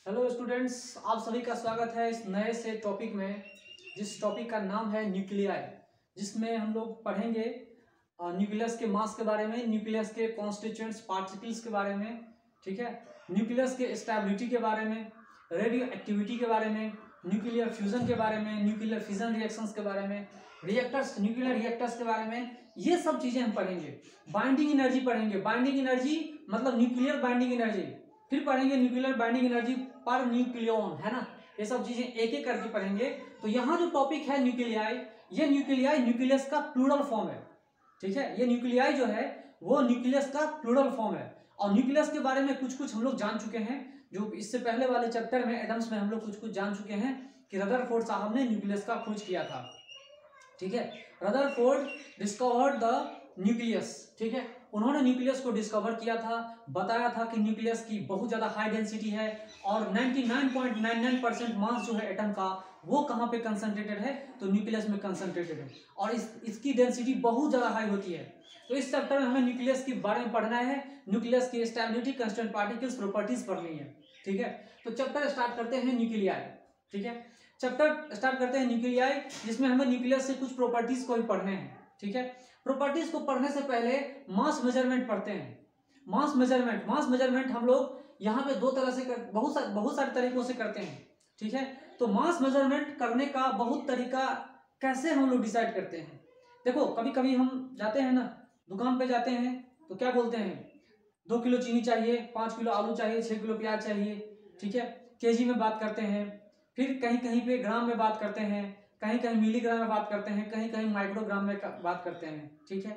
Hello students, आप सभी का स्वागत है इस नए से टॉपिक में, जिस टॉपिक का नाम है न्यूक्लियाई, जिसमें हम लोग पढ़ेंगे न्यूक्लियस के मास के बारे में, न्यूक्लियस के कॉन्स्टिट्यूएंट्स पार्टिकल्स के बारे में, ठीक है, न्यूक्लियस के स्टेबिलिटी के बारे में, रेडियो एक्टिविटी के बारे में, न्यूक्लियर फ्यूजन के बारे में, न्यूक्लियर फिजन रिएक्शंस के बारे में, रिएक्टर्स, न्यूक्लियर रिएक्टर्स के बारे में, ये सब चीजें हम पढ़ेंगे। बाइंडिंग एनर्जी पढ़ेंगे, बाइंडिंग एनर्जी मतलब न्यूक्लियर बाइंडिंग एनर्जी, फिर पढ़ेंगे nuclear binding energy per nucleon, है ना। ये सब चीजें एक एक करके पढ़ेंगे। तो यहाँ जो टॉपिक है न्यूक्लियाई, ये न्यूक्लियाई न्यूक्लियस का प्लूरल फॉर्म है, ठीक है। ये न्यूक्लियाई जो है वो न्यूक्लियस का प्लूरल फॉर्म है। और न्यूक्लियस के बारे में कुछ कुछ हम लोग जान चुके हैं, जो इससे पहले वाले चैप्टर में एटम्स में हम लोग कुछ कुछ जान चुके हैं कि रदरफोर्ड साहब ने न्यूक्लियस का खोज किया था, ठीक है। रदरफोर्ड डिस्कवर्ड द न्यूक्लियस, ठीक है। उन्होंने न्यूक्लियस को डिस्कवर किया था, बताया था कि न्यूक्लियस की बहुत ज्यादा हाई डेंसिटी है और 99.99% मास जो है एटम का वो कहाँ पे कंसंट्रेटेड है, तो न्यूक्लियस में कंसंट्रेटेड है और इसकी डेंसिटी बहुत ज्यादा हाई होती है। तो इस चैप्टर में हमें न्यूक्लियस के बारे में पढ़ना है, न्यूक्लियस की स्टेबिलिटी, कांस्टेंट पार्टिकल्स, प्रॉपर्टीज पढ़नी है, ठीक है। तो चैप्टर स्टार्ट करते हैं न्यूक्लियाई, ठीक है। चैप्टर स्टार्ट करते हैं न्यूक्लियाई, जिसमें हमें न्यूक्लियस से कुछ प्रॉपर्टीज को भी पढ़ने हैं, ठीक है। प्रॉपर्टीज को पढ़ने से पहले मास मेजरमेंट पढ़ते हैं। मास मेजरमेंट हम लोग यहाँ पे दो तरह से बहुत सारे तरीकों से करते हैं, ठीक है। तो मास मेजरमेंट करने का बहुत तरीका कैसे हम लोग डिसाइड करते हैं। देखो, कभी कभी हम जाते हैं ना, दुकान पे जाते हैं तो क्या बोलते हैं, 2 किलो चीनी चाहिए, 5 किलो आलू चाहिए, 6 किलो प्याज चाहिए, ठीक है। केजी में बात करते हैं, फिर कहीं कहीं पे ग्राम में बात करते हैं, कहीं कहीं मिलीग्राम में बात करते हैं, कहीं कहीं माइक्रोग्राम में बात करते हैं, ठीक है।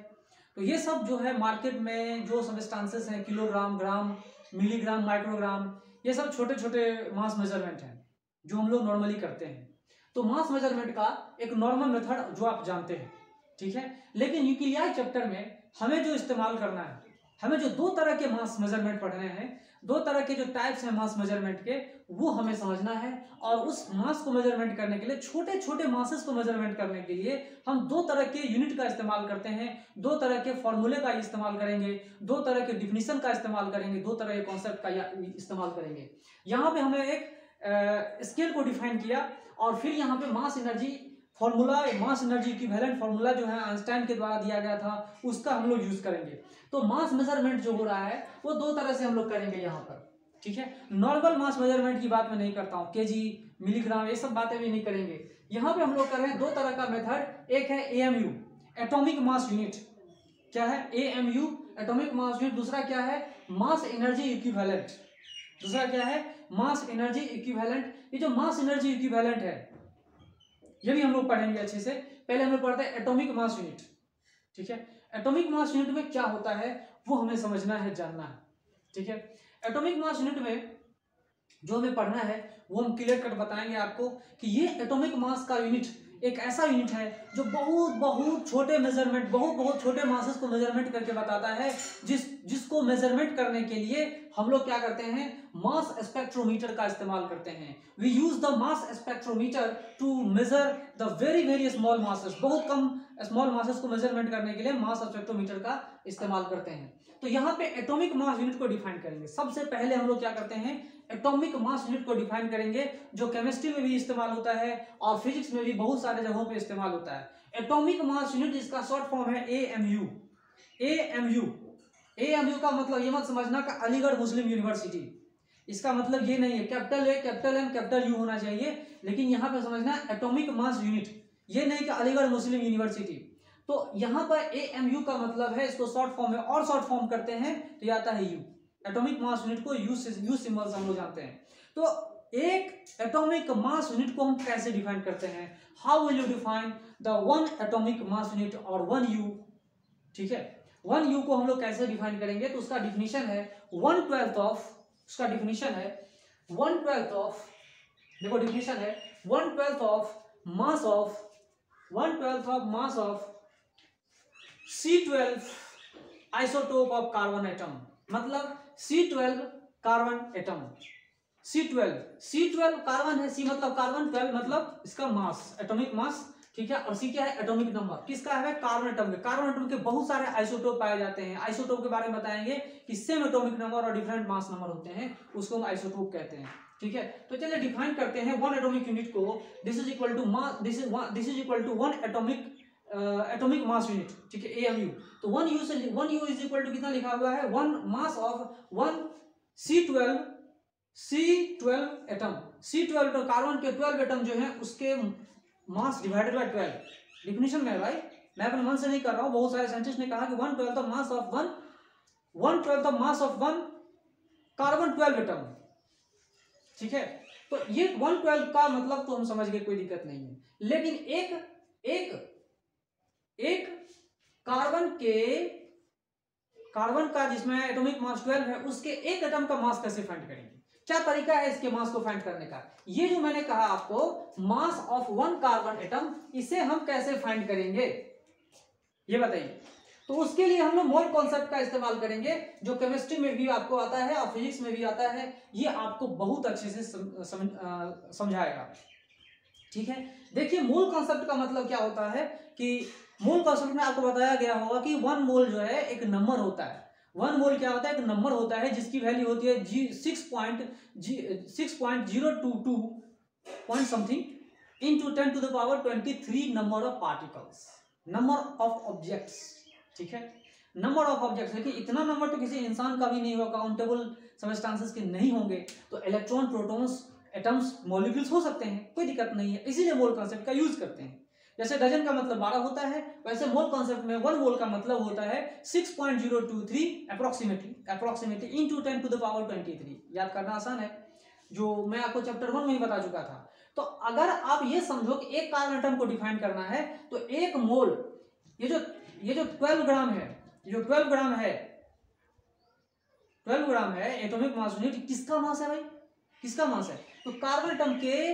तो ये सब जो है मार्केट में जो सब्सटेंसेस हैं, किलोग्राम, ग्राम, मिलीग्राम, माइक्रोग्राम, ये सब छोटे छोटे मास मेजरमेंट हैं जो हम लोग नॉर्मली करते हैं। तो मास मेजरमेंट का एक नॉर्मल मेथड जो आप जानते हैं, ठीक है। लेकिन न्यूक्लियाई चैप्टर में हमें जो इस्तेमाल करना है, हमें जो दो तरह के मास मेजरमेंट पढ़ने हैं, दो तरह के जो टाइप्स हैं मास मेजरमेंट के, वो हमें समझना है। और उस मास को मेजरमेंट करने के लिए, छोटे छोटे मासेस को मेजरमेंट करने के लिए हम दो तरह के यूनिट का इस्तेमाल करते हैं, दो तरह के फॉर्मूले का इस्तेमाल करेंगे, दो तरह के डिफिनीशन का इस्तेमाल करेंगे, दो तरह के कॉन्सेप्ट का इस्तेमाल करेंगे। यहाँ पे हमने एक स्केल को डिफाइन किया और फिर यहाँ पे मास एनर्जी फॉर्मूला, मास एनर्जी इक्विवेलेंट फॉर्मूला जो है आइंस्टाइन के द्वारा दिया गया था, उसका हम लोग यूज करेंगे। तो मास मेजरमेंट जो हो रहा है वो दो तरह से हम लोग करेंगे यहाँ पर, ठीक है। नॉर्मल मास मेजरमेंट की बात मैं नहीं करता हूँ, केजी, मिलीग्राम, ये सब बातें भी नहीं करेंगे। यहाँ पे हम लोग कर रहे हैं दो तरह का मेथड। एक है एएमयू, एटॉमिक मास यूनिट। क्या है? AMU, atomic mass unit. दूसरा क्या है? मास एनर्जी इक्विवेलेंट। दूसरा क्या है? मास एनर्जी इक्विवेलेंट। ये जो मास एनर्जी इक्विवेलेंट है ये भी हम लोग पढ़ेंगे अच्छे से। पहले हम लोग पढ़ते हैं एटॉमिक मास यूनिट, ठीक है। एटॉमिक मास यूनिट में क्या होता है वो हमें समझना है, जानना है, ठीक है। एटॉमिक मास यूनिट में जो हमें पढ़ना है वो हम क्लियर कट बताएंगे आपको कि ये एटॉमिक मास का यूनिट एक ऐसा यूनिट है जो बहुत बहुत छोटे मेजरमेंट, बहुत बहुत छोटे मासेस को मेजरमेंट करके बताता है, जिसको मेजरमेंट करने के लिए हम लोग क्या करते हैं, मास स्पेक्ट्रोमीटर का इस्तेमाल करते हैं। We use the mass spectrometer to measure the very very small masses. बहुत कम स्मॉल मासेस को मेजरमेंट करने के लिए मास स्पेक्ट्रोमीटर का इस्तेमाल करते हैं। तो यहाँ पे एटॉमिक मास यूनिट को डिफाइन करेंगे। सबसे पहले हम लोग क्या करते हैं, एटॉमिक मास यूनिट को डिफाइन करेंगे, जो केमिस्ट्री में भी इस्तेमाल होता है और फिजिक्स में भी बहुत सारे जगहों पे इस्तेमाल होता है। एटॉमिक मास यूनिट, इसका शॉर्ट फॉर्म है एएमयू। एएमयू, एएमयू का मतलब ये मत समझना कि अलीगढ़ मुस्लिम यूनिवर्सिटी, इसका मतलब ये नहीं है capital A, capital M, capital U होना चाहिए, लेकिन यहाँ पे समझना एटॉमिक मास यूनिट, ये नहीं कि अलीगढ़ मुस्लिम यूनिवर्सिटी। तो यहाँ पर एएमयू का मतलब है, इसको शॉर्ट फॉर्म में और शॉर्ट फॉर्म करते हैं तो आता है यू। एटॉमिक मास यूनिट को यू सिंबल से हम लोग जानते हैं। तो एक एटॉमिक मास यूनिट को हम कैसे डिफाइन करते हैं, how will you define the one atomic mass unit और वन यू, ठीक है। वन यू को हम लोग कैसे डिफाइन करेंगे, तो उसका डिफिनीशन है 1/12 ऑफ, उसका डिफिनीशन है 1/12 ऑफ, देखो डिफिनीशन है 1/12 of mass of, 1/12 of mass of C12 isotope of carbon atom. मतलब C12 carbon atom, C12 carbon है, C मतलब कार्बन, 12 मतलब इसका मास, एटॉमिक मास ठीक है। और सी क्या है, एटॉमिक नंबर किसका है, कार्बन एटम के। कार्बन एटम के बहुत सारे आइसोटोप पाए जाते हैं। आइसोटोप के बारे में बताएंगे कि सेम एटॉमिक नंबर और डिफरेंट मास नंबर होते हैं, उसको हम आइसोटोप कहते हैं। ठीक है, तो चलिए डिफाइन करते हैं वन एटॉमिक यूनिट को। This is equal to mass, this is equal to one atomic mass unit. ठीक है, एएमयू। तो one U is equal to कितना लिखा हुआ है, one mass of one C12 atom. C12 तो कार्बन के 12 एटम जो है उसके मास डिवाइडेड बाय 12। डिफिनेशन में है भाई, मैं अपने मन से नहीं कर रहा हूं, बहुत सारे साइंटिस्ट ने कहा कि 1/12 the mass of one carbon 12 atom. ठीक है, तो ये 1/12 का मतलब तो हम समझ गए, कोई दिक्कत नहीं है। लेकिन एक कार्बन का जिसमें एटॉमिक मास 12 है, उसके एक एटम का मास कैसे फाइंड करेंगे, क्या तरीका है इसके मास को फाइंड करने का। ये जो मैंने कहा आपको, मास ऑफ वन कार्बन एटम, इसे हम कैसे फाइंड करेंगे ये बताइए। तो उसके लिए हम लोग मोल कॉन्सेप्ट का इस्तेमाल करेंगे, जो केमिस्ट्री में भी आपको आता है और फिजिक्स में भी आता है। ये आपको बहुत अच्छे से समझाएगा। ठीक है, देखिए मोल कॉन्सेप्ट का मतलब क्या होता है कि मोल कॉन्सेप्ट में आपको बताया गया होगा कि वन मोल जो है एक नंबर होता है। वन मोल क्या होता है, एक नंबर होता है जिसकी वैल्यू होती है 6.022 point something into 10⁻23 number of particles, number of objects. ठीक है, नंबर ऑफ ऑब्जेक्ट्स, लेकिन इतना नंबर तो किसी इंसान का भी नहीं होगा, काउंटेबल सबस्टांसेस के नहीं होंगे। तो इलेक्ट्रॉन, प्रोटॉन्स, एटम्स, मॉलिक्यूल्स हो सकते हैं, कोई दिक्कत नहीं है, इसीलिए मोल कॉन्सेप्ट का यूज करते हैं। जैसे डजन का मतलब 12 होता है, वैसे मोल कॉन्सेप्ट में वन मोल का मतलब होता है 6.023 अप्रोक्सीमेटली इंटू 10⁻23। याद करना आसान है, जो मैं आपको चैप्टर 1 में ही बता चुका था। तो अगर आप ये समझो कि एक कार्बन एटम को डिफाइन करना है, तो एक मोल, ये जो 12 ग्राम है, जो 12 ग्राम है एटॉमिक मास यूनिट, किसका मास है भाई, किसका मास है, तो कार्बन एटम के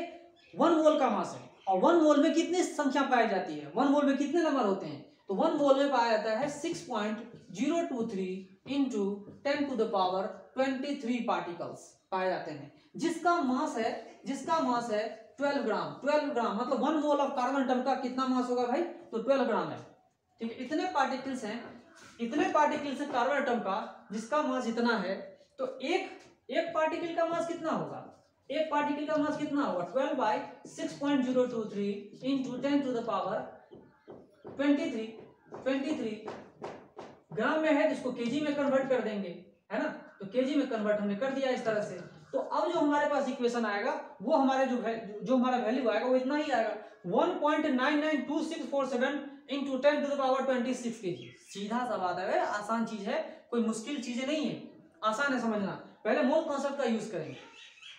1 मोल का मास है। और 1 मोल में कितनी संख्या पाई जाती है, 1 मोल में कितने नंबर होते हैं, तो 1 मोल में पाया जाता है 6.023 इंटू 10⁻23 पार्टिकल्स पाए जाते हैं, जिसका मास है 12 ग्राम। 12 ग्राम मतलब 1 मोल ऑफ कार्बन एटम का कितना मास होगा भाई, तो 12 ग्राम है। ठीक है, इतने पार्टिकल्स हैं कार्बन एटम का, जिसका मास इतना है। तो एक पार्टिकल का मास कितना होगा, एक पार्टिकल का मास कितना होगा, 12/6.023 इंटू 10⁻23 ग्राम में है, जिसको केजी में कन्वर्ट कर देंगे, है ना। तो केजी में कन्वर्ट हमने कर दिया इस तरह से। तो अब जो हमारे पास इक्वेशन आएगा, वो हमारे जो हमारा वैल्यू आएगा वो इतना ही आएगा, 1.992647 इंटू 10⁻26 केजी। सीधा सा बात है, आसान चीज है, कोई मुश्किल चीजें नहीं है, आसान है समझना। पहले मोल कॉन्सेप्ट का यूज करेंगे।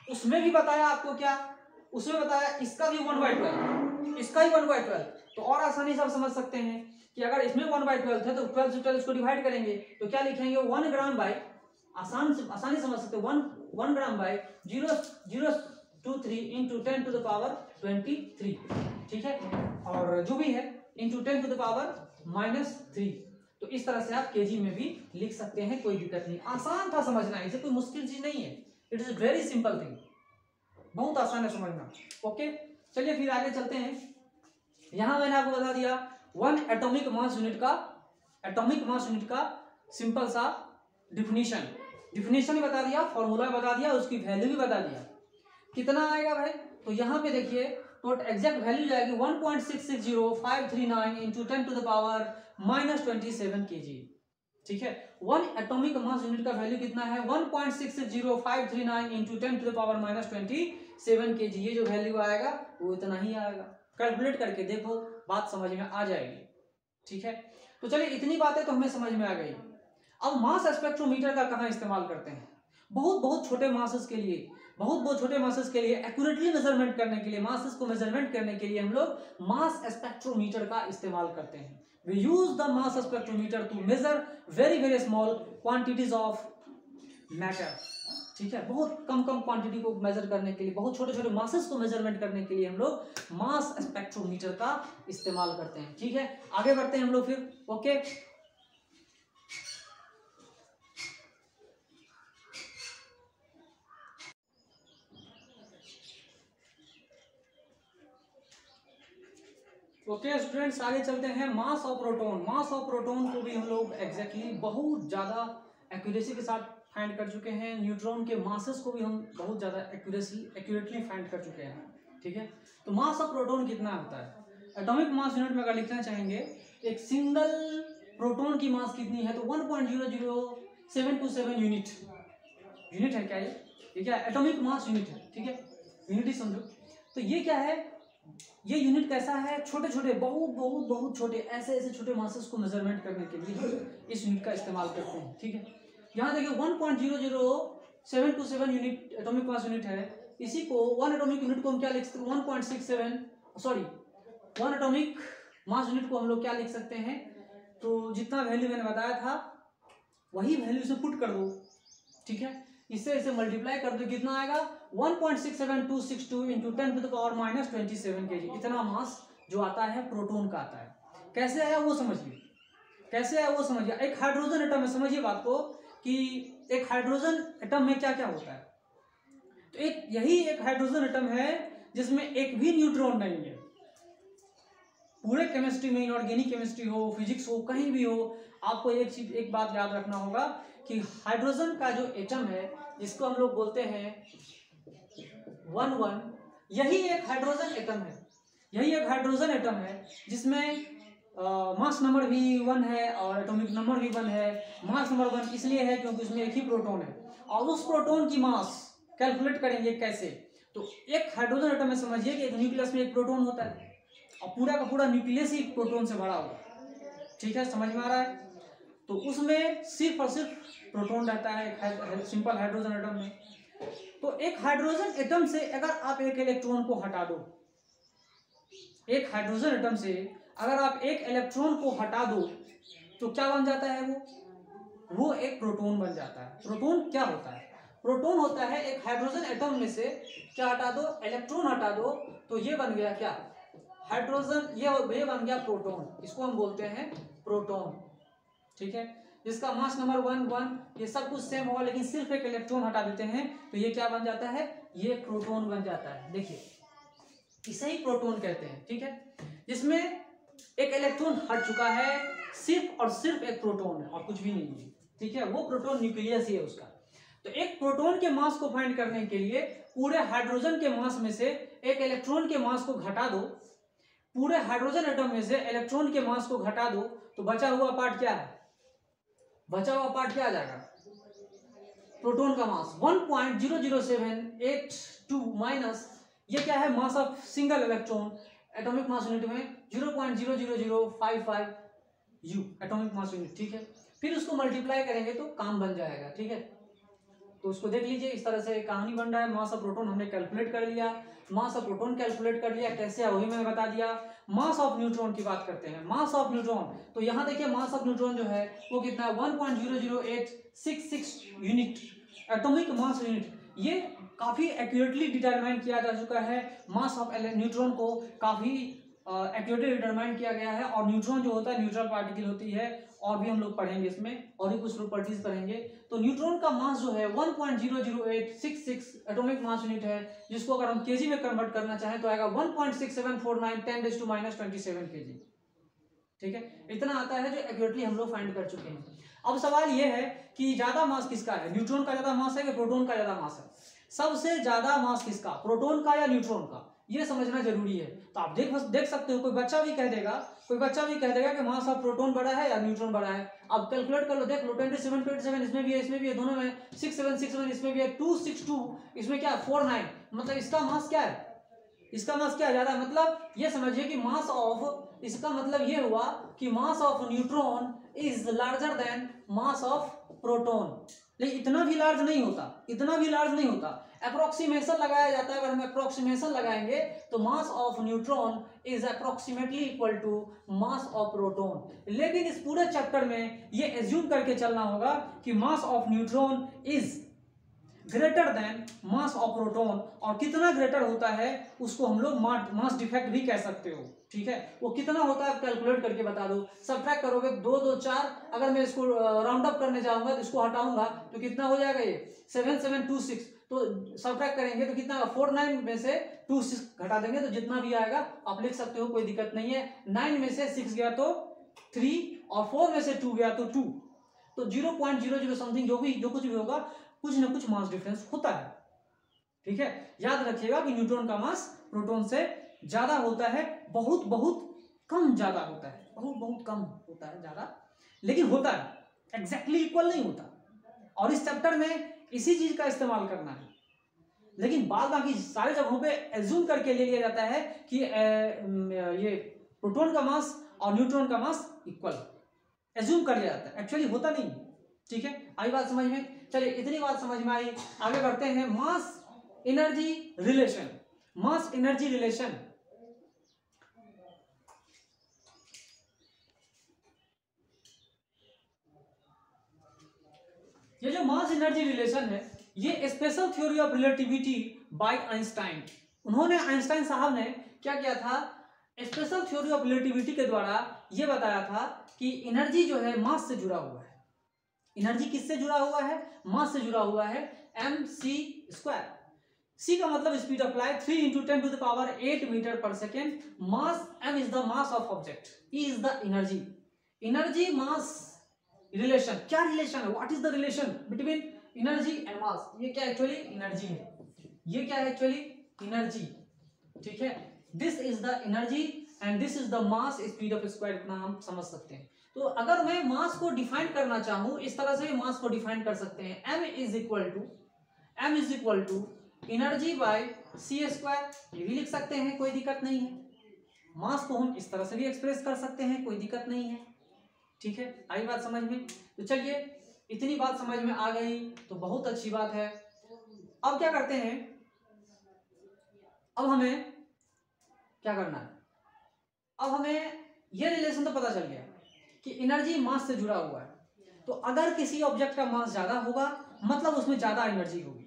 उसमें भी बताया आपको क्या, उसमें बताया इसका भी 1/12, इसका ही 1/12। तो और आसानी से आप समझ सकते हैं कि अगर इसमें 1/12 है तो 12 से 12 इसको डिवाइड करेंगे, तो क्या लिखेंगे, 1 ग्राम बाई, आसानी समझ सकते हैं, 1 ग्राम बाई 0.023 इंटू 10⁻23। ठीक है, और जो भी है इंटू 10⁻−3। तो इस तरह से आप केजी में भी लिख सकते हैं, कोई दिक्कत नहीं, आसान था समझना, इसे कोई मुश्किल चीज नहीं है। It is very simple thing, बहुत आसान है समझना। ओके, चलिए फिर आगे चलते हैं। यहां मैंने आपको बता दिया वन एटॉमिक मास यूनिट का सिंपल सा डिफिनीशन भी बता दिया, फॉर्मूला बता दिया, उसकी वैल्यू भी बता दिया, कितना आएगा भाई। तो यहाँ पे देखिए, तो एग्जैक्ट वैल्यू जाएगी 1.660539 इंटू 10⁻⁻27 केजी। ठीक है, वन एटॉमिक मास यूनिट का वैल्यू कितना है, 1.660539 इंटू 10⁻⁻27 केजी। ये जो वैल्यू आएगा वो इतना ही आएगा, कैलकुलेट करके देखो, बात समझ में आ जाएगी। ठीक है, तो चलिए इतनी बातें तो हमें समझ में आ गई। अब मास स्पेक्ट्रोमीटर का कहाँ इस्तेमाल करते हैं, बहुत छोटे मासेस के लिए, एक्यूरेटली मेजरमेंट करने के लिए, मासेस को मेजरमेंट करने के लिए हम लोग मास स्पेक्ट्रोमीटर का इस्तेमाल करते हैं। We use the mass spectrometer to measure very small quantities of matter। ठीक है, बहुत कम क्वांटिटी को मेजर करने के लिए, बहुत छोटे मासेस को मेजरमेंट करने के लिए हम लोग मास स्पेक्ट्रोमीटर का इस्तेमाल करते हैं। ठीक है, आगे बढ़ते हैं हम लोग फिर। ओके, ओके स्टूडेंट्स, आगे चलते हैं। मास of proton. Mass of proton को भी हम लोग एग्जैक्टली बहुत ज़्यादा एक्यूरेसी के साथ फाइंड कर चुके हैं। न्यूट्रॉन के मासेस को भी हम बहुत ज़्यादा एक्यूरेटली फाइंड कर चुके हैं। ठीक है, तो मास ऑफ प्रोटॉन कितना होता है? एटॉमिक मास यूनिट में अगर लिखना चाहेंगे, एक सिंगल प्रोटॉन की मास कितनी है, तो 1.00727 यूनिट है। क्या ये क्या एटॉमिक मास यूनिट है? ठीक है, यूनिट ही समझो। तो ये क्या है, ये यूनिट कैसा है? छोटे छोटे बहुत छोटे ऐसे छोटे मासेस को मेजरमेंट करने के लिए इस यूनिट का इस्तेमाल करते हैं। ठीक है, यहाँ देखिए 1.00727 यूनिट एटॉमिक मास यूनिट है। इसी को वन एटॉमिक यूनिट को हम क्या लिख सकते हैं? 1 एटॉमिक मास यूनिट को हम लोग क्या लिख सकते हैं? तो जितना वैल्यू मैंने बताया था वही वैल्यू से पुट कर दो। ठीक है, इससे इसे मल्टीप्लाई कर दो, कितना आएगा? 1.67262 इंटू 10⁻⁻27 kg। इतना मास जो आता है प्रोटॉन का आता है। कैसे आया वो समझिए, एक हाइड्रोजन एटम में, समझिए बात को कि एक हाइड्रोजन एटम में क्या क्या होता है। तो यही एक हाइड्रोजन एटम है जिसमें एक भी न्यूट्रॉन नहीं है। पूरे केमिस्ट्री में, इनऑर्गेनिक केमिस्ट्री हो, फिजिक्स हो, कहीं भी हो, आपको एक बात याद रखना होगा कि हाइड्रोजन का जो एटम है, जिसको हम लोग बोलते हैं 1,1, यही एक हाइड्रोजन एटम है जिसमें मास नंबर भी 1 है और एटॉमिक नंबर भी 1 है। मास नंबर 1 इसलिए है क्योंकि उसमें एक ही प्रोटॉन है, और उस प्रोटॉन की मास कैलकुलेट करेंगे कैसे? तो एक हाइड्रोजन एटम में समझिए कि एक न्यूक्लियस में एक प्रोटॉन होता है और पूरा का पूरा न्यूक्लियस ही प्रोटॉन से भरा हुआ। ठीक है, समझ में आ रहा है? तो उसमें सिर्फ और सिर्फ प्रोटॉन रहता है सिंपल हाइड्रोजन एटम में। तो एक हाइड्रोजन एटम से अगर आप एक इलेक्ट्रॉन को हटा दो, एक हाइड्रोजन एटम से अगर आप एक इलेक्ट्रॉन को हटा दो तो क्या बन जाता है? वो एक प्रोटॉन बन जाता है। प्रोटॉन क्या होता है? प्रोटॉन होता है एक हाइड्रोजन एटम में से क्या हटा दो? इलेक्ट्रॉन हटा दो, तो ये बन गया क्या? हाइड्रोजन। ये बन गया प्रोटॉन। इसको हम बोलते हैं प्रोटॉन। ठीक है, जिसका मास नंबर 1, ये सब कुछ सेम होगा, लेकिन सिर्फ एक इलेक्ट्रॉन हटा देते हैं तो ये क्या बन जाता है? ये प्रोटॉन बन जाता है। देखिए, इसे ही प्रोटॉन कहते हैं। ठीक है, जिसमें एक इलेक्ट्रॉन हट चुका है, सिर्फ और सिर्फ एक प्रोटॉन है और कुछ भी नहीं है। ठीक है, वो प्रोटॉन न्यूक्लियस ही है उसका। तो एक प्रोटॉन के मास को फाइंड करने के लिए पूरे हाइड्रोजन के मास में से एक इलेक्ट्रॉन के मास को घटा दो, पूरे हाइड्रोजन एटम में से इलेक्ट्रॉन के मास को घटा दो, तो बचा हुआ पार्ट क्या है? बचा हुआ पार्ट क्या आ जाएगा? प्रोटॉन का मास 1.00782 माइनस ये क्या है? Mass of single electron atomic mass unit में 0.00055 U एटॉमिक मास यूनिट। ठीक है, फिर उसको मल्टीप्लाई करेंगे तो काम बन जाएगा। ठीक है, तो उसको देख लीजिए, इस तरह से कहानी बन रहा है। मास ऑफ प्रोटॉन हमने कैलकुलेट कर लिया, मास ऑफ प्रोटोन कैलकुलेट कर लिया, कैसे है वही मैंने बता दिया। मास ऑफ न्यूट्रॉन की बात करते हैं। मास ऑफ न्यूट्रॉन, तो यहाँ देखिए मास ऑफ न्यूट्रॉन जो है वो कितना है? 1.00866 यूनिट एटॉमिक मास यूनिट। ये काफी एक्यूरेटली डिटरमाइन किया जा चुका है। मास ऑफ न्यूट्रॉन को काफी एक्यूरेटली डिटरमाइन किया गया है। और न्यूट्रॉन जो होता है न्यूट्रल पार्टिकल होती है, और भी हम लोग पढ़ेंगे इसमें, और भी कुछ प्रॉपर्टीज पढ़ेंगे। तो न्यूट्रॉन का मास जो है 1.00866 एटॉमिक मास यूनिट है, जिसको अगर हम केजी में कन्वर्ट करना चाहें तो आएगा 1.6749 10⁻⁻27 केजी। ठीक है, इतना आता है जो एक्यूरेटली हम लोग फाइंड कर चुके हैं। अब सवाल यह है कि ज्यादा मास किसका है? न्यूट्रॉन का ज्यादा मास है कि प्रोटॉन का ज्यादा मास है? सबसे ज्यादा मास किसका? प्रोटॉन का या न्यूट्रॉन का? ये समझना जरूरी है। तो आप देख सकते हो, कोई बच्चा भी कह देगा कि मास ऑफ प्रोटॉन बड़ा है या न्यूट्रॉन बड़ा है। अब कैलकुलेट कर लो, देख लो, 27 इसमें भी है, इसमें भी है, दोनों में 67 इसमें भी है, 262 इसमें क्या है? 49। मतलब इसका मास क्या है? इसका मास क्या ज्यादा? मतलब ये समझिए कि मास ऑफ, इसका मतलब ये हुआ कि मास of neutron is larger then mass of proton. लेकिन इतना भी लार्ज नहीं होता, अप्रोक्सीमेशन लगाया जाता है। अगर हम अप्रोक्सीमेशन लगाएंगे तो mass of neutron is approximately equal to mass of proton. लेकिन इस पूरे चैप्टर में ये एज्यूम करके चलना होगा कि मास of neutron is greater then mass of proton, और कितना ग्रेटर होता है उसको हम लोग मास डिफेक्ट भी कह सकते हो। ठीक है, वो कितना होता है कैलकुलेट करके बता दो। सब्ट्रैक्ट करोगे 2 2 4, अगर मैं इसको राउंड अप करने जाऊंगा तो इसको हटाऊंगा तो कितना हो जाएगा, ये 7726, तो सब्ट्रैक्ट करेंगे तो कितना 49 में से 26 घटा देंगे तो जितना भी आएगा आप लिख सकते हो, कोई दिक्कत नहीं है। 9 में से 6 गया तो 3, और 4 में से 2 गया तो 2, तो 0.00 समथिंग जो कुछ भी होगा, कुछ ना कुछ मास डिफरेंस होता है। ठीक है, याद रखिएगा कि न्यूट्रॉन का मास प्रोटॉन से ज्यादा होता है, बहुत बहुत कम ज्यादा होता है, बहुत बहुत कम होता है, ज्यादा लेकिन होता है, एग्जैक्टली इक्वल नहीं होता। और इस चैप्टर में इसी चीज का इस्तेमाल करना है, लेकिन बाद बाकी सारी जगहों पे एज्यूम करके ले लिया जाता है कि ये प्रोटॉन का मास और न्यूट्रॉन का मास इक्वल, एज्यूम कर लिया जाता है, एक्चुअली होता नहीं। ठीक है, आई बात समझ में? चलिए इतनी बात समझ में आई, आगे बढ़ते हैं। Mass energy relation, mass energy relation. ये जो मास एनर्जी रिलेशन है, ये special theory of relativity by Einstein. उन्होंने, आइंस्टाइन साहब ने क्या किया था, स्पेशल थ्योरी ऑफ रिलेटिविटी के द्वारा ये बताया था कि एनर्जी जो है मास से जुड़ा हुआ है। एनर्जी किससे जुड़ा हुआ है? मास से जुड़ा हुआ है, mc²। c का मतलब speed of light, 3 × 10⁸ metre per second. Mass m is the mass of object, e is the energy. Energy mass relation, क्या रिलेशन है? What is the relation between energy and mass? ये क्या actually energy है, ये क्या है actually energy. ठीक है, this is the energy and this is the mass speed of square, इतना हम समझ सकते हैं। तो अगर मैं मास को डिफाइन करना चाहूं, इस तरह से मास को डिफाइन कर सकते हैं, m is equal to energy by c², ये भी लिख सकते हैं, कोई दिक्कत नहीं है। मास को हम इस तरह से भी एक्सप्रेस कर सकते हैं, कोई दिक्कत नहीं है। ठीक है, आई बात समझ में? तो चलिए इतनी बात समझ में आ गई तो बहुत अच्छी बात है। अब क्या करते हैं, अब हमें क्या करना है, अब हमें यह रिलेशन तो पता चल गया कि एनर्जी मास से जुड़ा हुआ है। तो अगर किसी ऑब्जेक्ट का मास ज्यादा होगा मतलब उसमें ज्यादा एनर्जी होगी।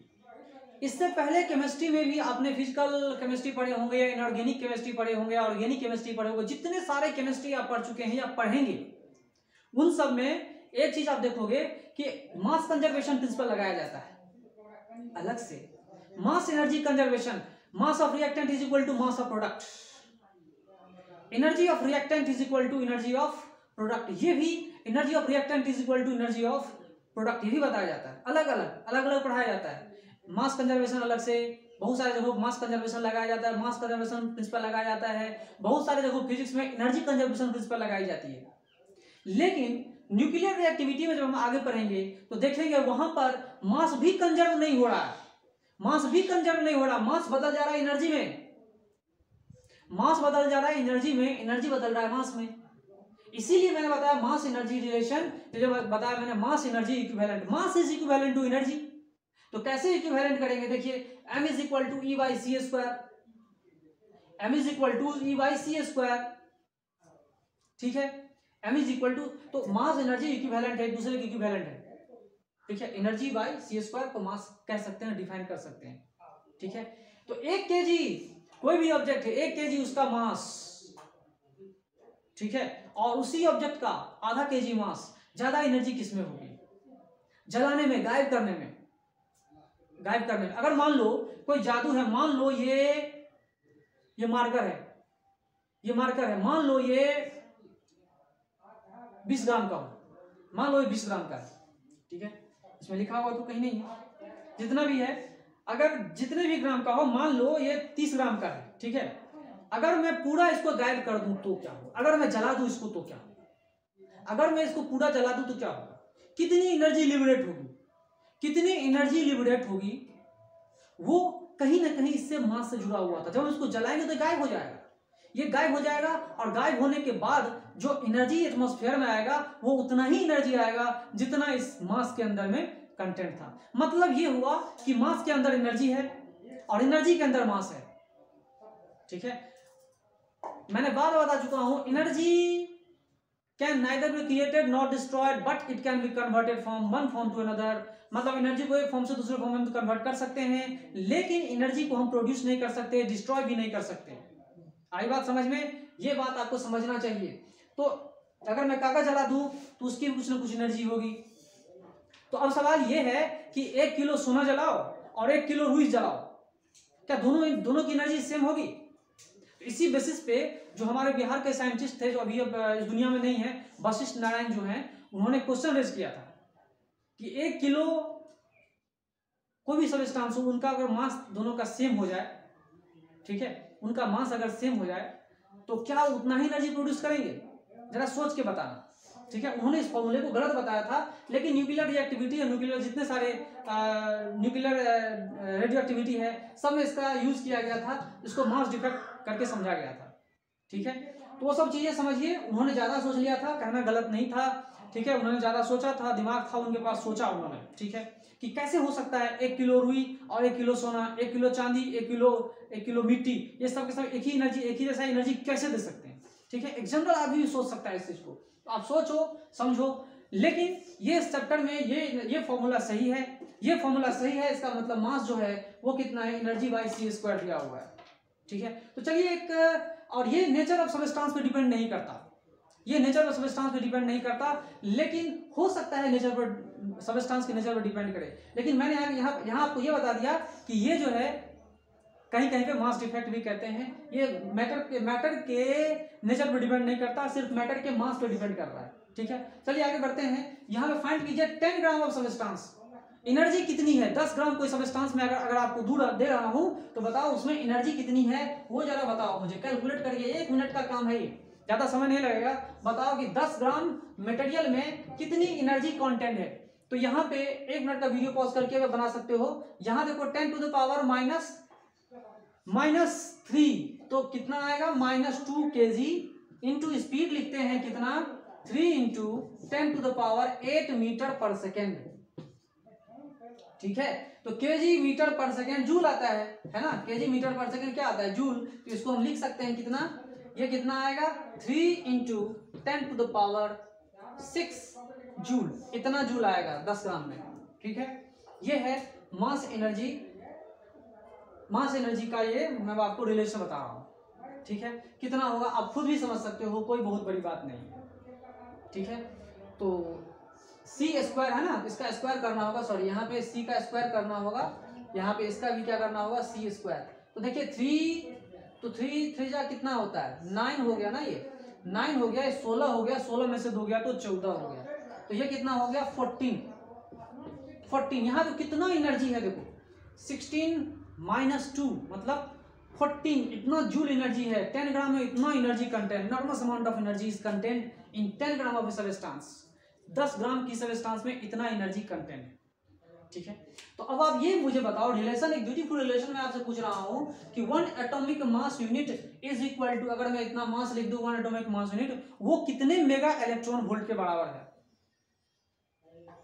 इससे पहले केमिस्ट्री में भी आपने फिजिकल केमिस्ट्री पढ़े होंगे या इनऑर्गेनिक केमिस्ट्री पढ़े होंगे, ऑर्गेनिक केमिस्ट्री पढ़े होंगे, जितने सारे केमिस्ट्री आप पढ़ चुके हैं या पढ़ेंगे, उन सब में एक चीज आप देखोगे कि मास कंजर्वेशन प्रिंसिपल लगाया जाता है अलग से। Mass energy conservation, mass of reactant is equal to mass of product, energy of reactant is equal to energy of product, ये भी energy of reactant is equal to energy of product, ये भी बताया जाता है। अलग अलग पढ़ाया जाता है। मास कंजर्वेशन अलग से, बहुत सारे जगहों मास कंजर्वेशन लगाया जाता है, मास कंजर्वेशन प्रिंसिपल लगाया जाता है, बहुत सारे जगहों फिजिक्स में एनर्जी कंजर्वेशन प्रिंसिपल लगाई जाती है। लेकिन न्यूक्लियर रिएक्टिविटी में जब हम आगे पढ़ेंगे तो देखेंगे वहां पर मास भी कंजर्व नहीं हो रहा है, मास भी कंजर्व नहीं हो रहा, मास बदल जा रहा है एनर्जी में, मास बदल जा रहा है एनर्जी में, एनर्जी बदल रहा है मास में। इसीलिए मैंने बताया मास एनर्जी रिलेशन, जो बताया मैंने mass energy equivalent, mass is equivalent to energy. तो कैसे इक्विवेलेंट करेंगे, देखिए m is equal to E by C square, m is equal to E by C square. ठीक है, m इज इक्वल टू, तो मास एनर्जी इक्विवेलेंट है, एक दूसरे के इक्विवेलेंट है। ठीक है, एनर्जी बाई सी स्क्वायर को मास कह सकते हैं, डिफाइन कर सकते हैं। ठीक है, तो 1 kg कोई भी ऑब्जेक्ट है, 1 kg उसका मास, ठीक है, और उसी ऑब्जेक्ट का आधा kg मास, ज्यादा एनर्जी किसमें होगी? जलाने में, गायब करने में, गायब करने में। अगर मान लो कोई जादू है, मान लो ये मार्कर है, ये मार्कर है, मान लो ये 20 ग्राम का हो, मान लो ये 20 ग्राम का है। ठीक है, इसमें लिखा हुआ तो कहीं नहीं है, जितना भी है, अगर जितने भी ग्राम का हो, मान लो ये 30 ग्राम का है। ठीक है, अगर मैं पूरा इसको गायब कर दूं तो क्या होगा? अगर मैं जला दूं इसको तो क्या होगा? अगर मैं इसको पूरा जला दूं तो क्या होगा? कितनी एनर्जी लिबरेट होगी, कितनी एनर्जी लिबरेट होगी? वो कहीं ना कहीं इससे मास से जुड़ा हुआ था। जब इसको जलाएंगे तो गायब हो जाएगा, ये गायब हो जाएगा, और गायब होने के बाद जो एनर्जी एटमॉस्फेयर में आएगा वो उतना ही एनर्जी आएगा जितना इस मास के अंदर में कंटेंट था। मतलब ये हुआ कि मास के अंदर एनर्जी है और एनर्जी के अंदर मास है। ठीक है, मैंने बार बता चुका हूं, energy can neither be created not destroyed but it can be converted from one form to another. मतलब एनर्जी को एक फॉर्म से दूसरे फॉर्म में कन्वर्ट कर सकते हैं, लेकिन एनर्जी को हम प्रोड्यूस नहीं कर सकते, डिस्ट्रॉय भी नहीं कर सकते। आई बात समझ में? ये बात आपको समझना चाहिए। तो अगर मैं कागज जला दूं तो उसकी कुछ ना कुछ एनर्जी होगी। तो अब सवाल ये है कि 1 किलो सोना जलाओ और 1 किलो रुई जलाओ, क्या दोनों की एनर्जी सेम होगी? इसी बेसिस पे जो हमारे बिहार के साइंटिस्ट थे, जो अभी अब इस दुनिया में नहीं है, वशिष्ठ नारायण जो हैं, उन्होंने क्वेश्चन रेज किया था कि 1 किलो कोई भी सब्सटेंस हो, उनका अगर मास दोनों का सेम हो जाए, ठीक है, उनका मास अगर सेम हो जाए तो क्या उतना ही एनर्जी प्रोड्यूस करेंगे? जरा सोच के बताना, ठीक है। उन्होंने इस फॉर्मूले को गलत बताया था, लेकिन न्यूक्लियर रिएक्टिविटी या न्यूक्लियर जितने सारे न्यूक्लियर रेडियो एक्टिविटी है, सब में इसका यूज किया गया था, इसको मास डिफेक्ट करके समझा गया था, ठीक है। तो वो सब चीजें समझिए, उन्होंने ज्यादा सोच लिया था, कहना गलत नहीं था, ठीक है। उन्होंने ज्यादा सोचा था, दिमाग था उनके पास, सोचा उन्होंने, ठीक है, कि कैसे हो सकता है 1 किलो रुई और 1 किलो सोना, 1 किलो चांदी, 1 किलो मिट्टी, ये सब के सब एक ही एनर्जी, एक ही जैसा एनर्जी कैसे दे सकते हैं, ठीक है। एक जनरल आदमी भी सोच सकता है इस चीज को, तो आप सोचो समझो। लेकिन ये चैप्टर में ये फॉर्मूला सही है, ये फॉर्मूला सही है, इसका मतलब मास जो है वो कितना है, एनर्जी बाई c² दिया हुआ है, ठीक है। तो चलिए एक, और ये नेचर ऑफ सब्सटेंस पे डिपेंड नहीं करता, ये नेचर ऑफ सब्सटेंस पे डिपेंड नहीं करता, लेकिन हो सकता है नेचर पर, सब्सटेंस के नेचर पर डिपेंड करे। लेकिन मैंने यहाँ आपको ये बता दिया कि ये जो है कहीं कहीं पे मास डिफेक्ट भी कहते हैं, ये मैटर के नेचर पर डिपेंड नहीं करता, सिर्फ मैटर के मास पे डिपेंड कर रहा है, ठीक है। चलिए आगे बढ़ते हैं। यहाँ पे फाइंड कीजिए 10 ग्राम ऑफ सब्सटेंस, एनर्जी कितनी है। 10 ग्राम कोई सब्सटेंस में अगर आपको दूध दे रहा हूं तो बताओ उसमें एनर्जी कितनी है, वो जरा बताओ मुझे, कैलकुलेट करिए, 1 मिनट का काम है ये, ज्यादा समय नहीं लगेगा। बताओ कि 10 ग्राम मटेरियल में कितनी एनर्जी कंटेंट है। तो यहाँ पे 1 मिनट का वीडियो पॉज करके बना सकते हो। यहाँ देखो 10 टू द पावर -3, तो कितना आएगा, -2 kg इंटू स्पीड लिखते हैं कितना, 3 into 10 to the power 8 metre per second, ठीक है। तो KG metre per second joule आता है ना, केजी मीटर पर सेकेंड क्या आता है, जूल। तो इसको हम लिख सकते हैं कितना, ये कितना आएगा, 3 into 10 to the power 6 joule, इतना जूल आएगा 10 ग्राम में, ठीक है। ये है मास एनर्जी, मास एनर्जी का ये मैं आपको रिलेशन बता रहा हूं, ठीक है। कितना होगा आप खुद भी समझ सकते हो, कोई बहुत बड़ी बात नहीं है, ठीक है। तो c² है ना, इसका स्क्वायर करना होगा, सॉरी यहाँ पे c का स्क्वायर करना होगा, यहाँ पे इसका भी क्या करना होगा, c²। तो देखिए 3, तो 3 जा कितना होता है, 9 हो गया ना, ये 9 हो गया, 16 हो गया, 16 में से 2 गया तो 14 हो गया, तो ये कितना हो गया 14। यहाँ पे कितना एनर्जी है देखो, 16 - 2 मतलब 14, इतना जूल एनर्जी है। 10 ग्राम में इतना energy content, normal amount of energy is content in 10 gram of substance. 10 ग्राम की सब्सटेंस में इतना एनर्जी कंटेंट है, ठीक है। तो अब आप ये मुझे बताओ, रिलेशन, एक ब्यूटीफुल रिलेशन मैं आपसे पूछ रहा हूं कि 1 atomic mass unit is equal to, अगर मैं इतना मास लिख दूं 1 एटॉमिक मास यूनिट, वो कितने मेगा इलेक्ट्रॉन वोल्ट के बराबर है,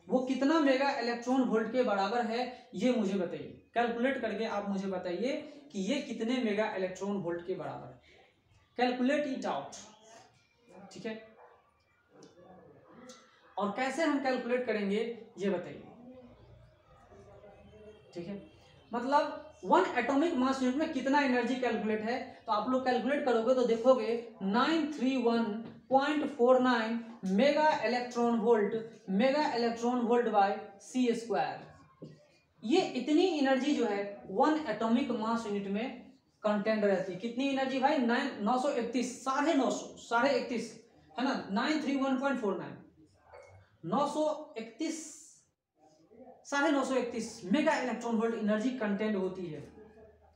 वो कितना मेगा इलेक्ट्रॉन वोल्ट के बराबर है, ये मुझे बताइए। कैलकुलेट करके आप मुझे बताइए कि ये कितने मेगा इलेक्ट्रॉन वोल्ट के बराबर है, कैलकुलेट इट आउट, ठीक है। और कैसे हम कैलकुलेट करेंगे ये बताइए, ठीक है। मतलब 1 एटॉमिक मास यूनिट में कितना एनर्जी कैलकुलेट है, तो आप लोग कैलकुलेट करोगे तो देखोगे 931.49 mega electron volt by c²। ये इतनी एनर्जी जो है 1 एटॉमिक मास यूनिट में कंटेंट रहती है। कितनी एनर्जी भाई, 931, 931 है ना, 931.49, 931 mega electron volt energy content होती है,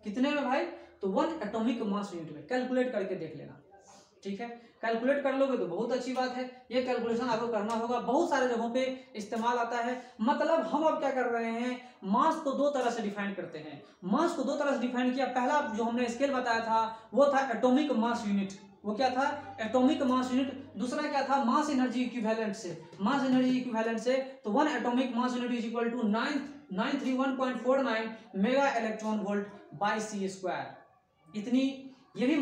कितने में भाई, तो 1 एटॉमिक मास यूनिट में। कैलकुलेट करके देख लेना, ठीक है। कैलकुलेट कर लोगे तो बहुत अच्छी बात है। ये कैलकुलेशन आपको करना होगा, बहुत सारे जगहों पे इस्तेमाल आता है। मतलब हम अब क्या कर रहे हैं, मास को 2 तरह से डिफाइन करते हैं। मास को 2 तरह से डिफाइन किया, पहला जो हमने स्केल बताया था वो था एटॉमिक मास यूनिट, वो क्या था, एटॉमिक मास यूनिट। दूसरा क्या था, मास एनर्जी इक्विवेलेंट से, मास एनर्जी इक्विवेलेंट से। तो 1 atomic mass unit is equal to 931.49 mega electron volt by c²। इतनी, ये भी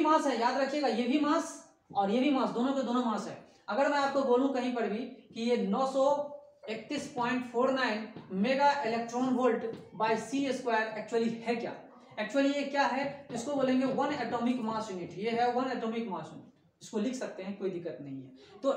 मास है, याद रखिएगा, ये भी मास और ये भी मास, दोनों के दोनों मास है। अगर मैं आपको बोलूं कहीं पर भी कि ये 931.49 mega electron volt by C square actually है क्या, एक्चुअली ये क्या है, इसको बोलेंगे 1 एटॉमिक मास यूनिट। ये है 1 एटॉमिक मास यूनिट, इसको लिख सकते हैं, कोई दिक्कत नहीं है। तो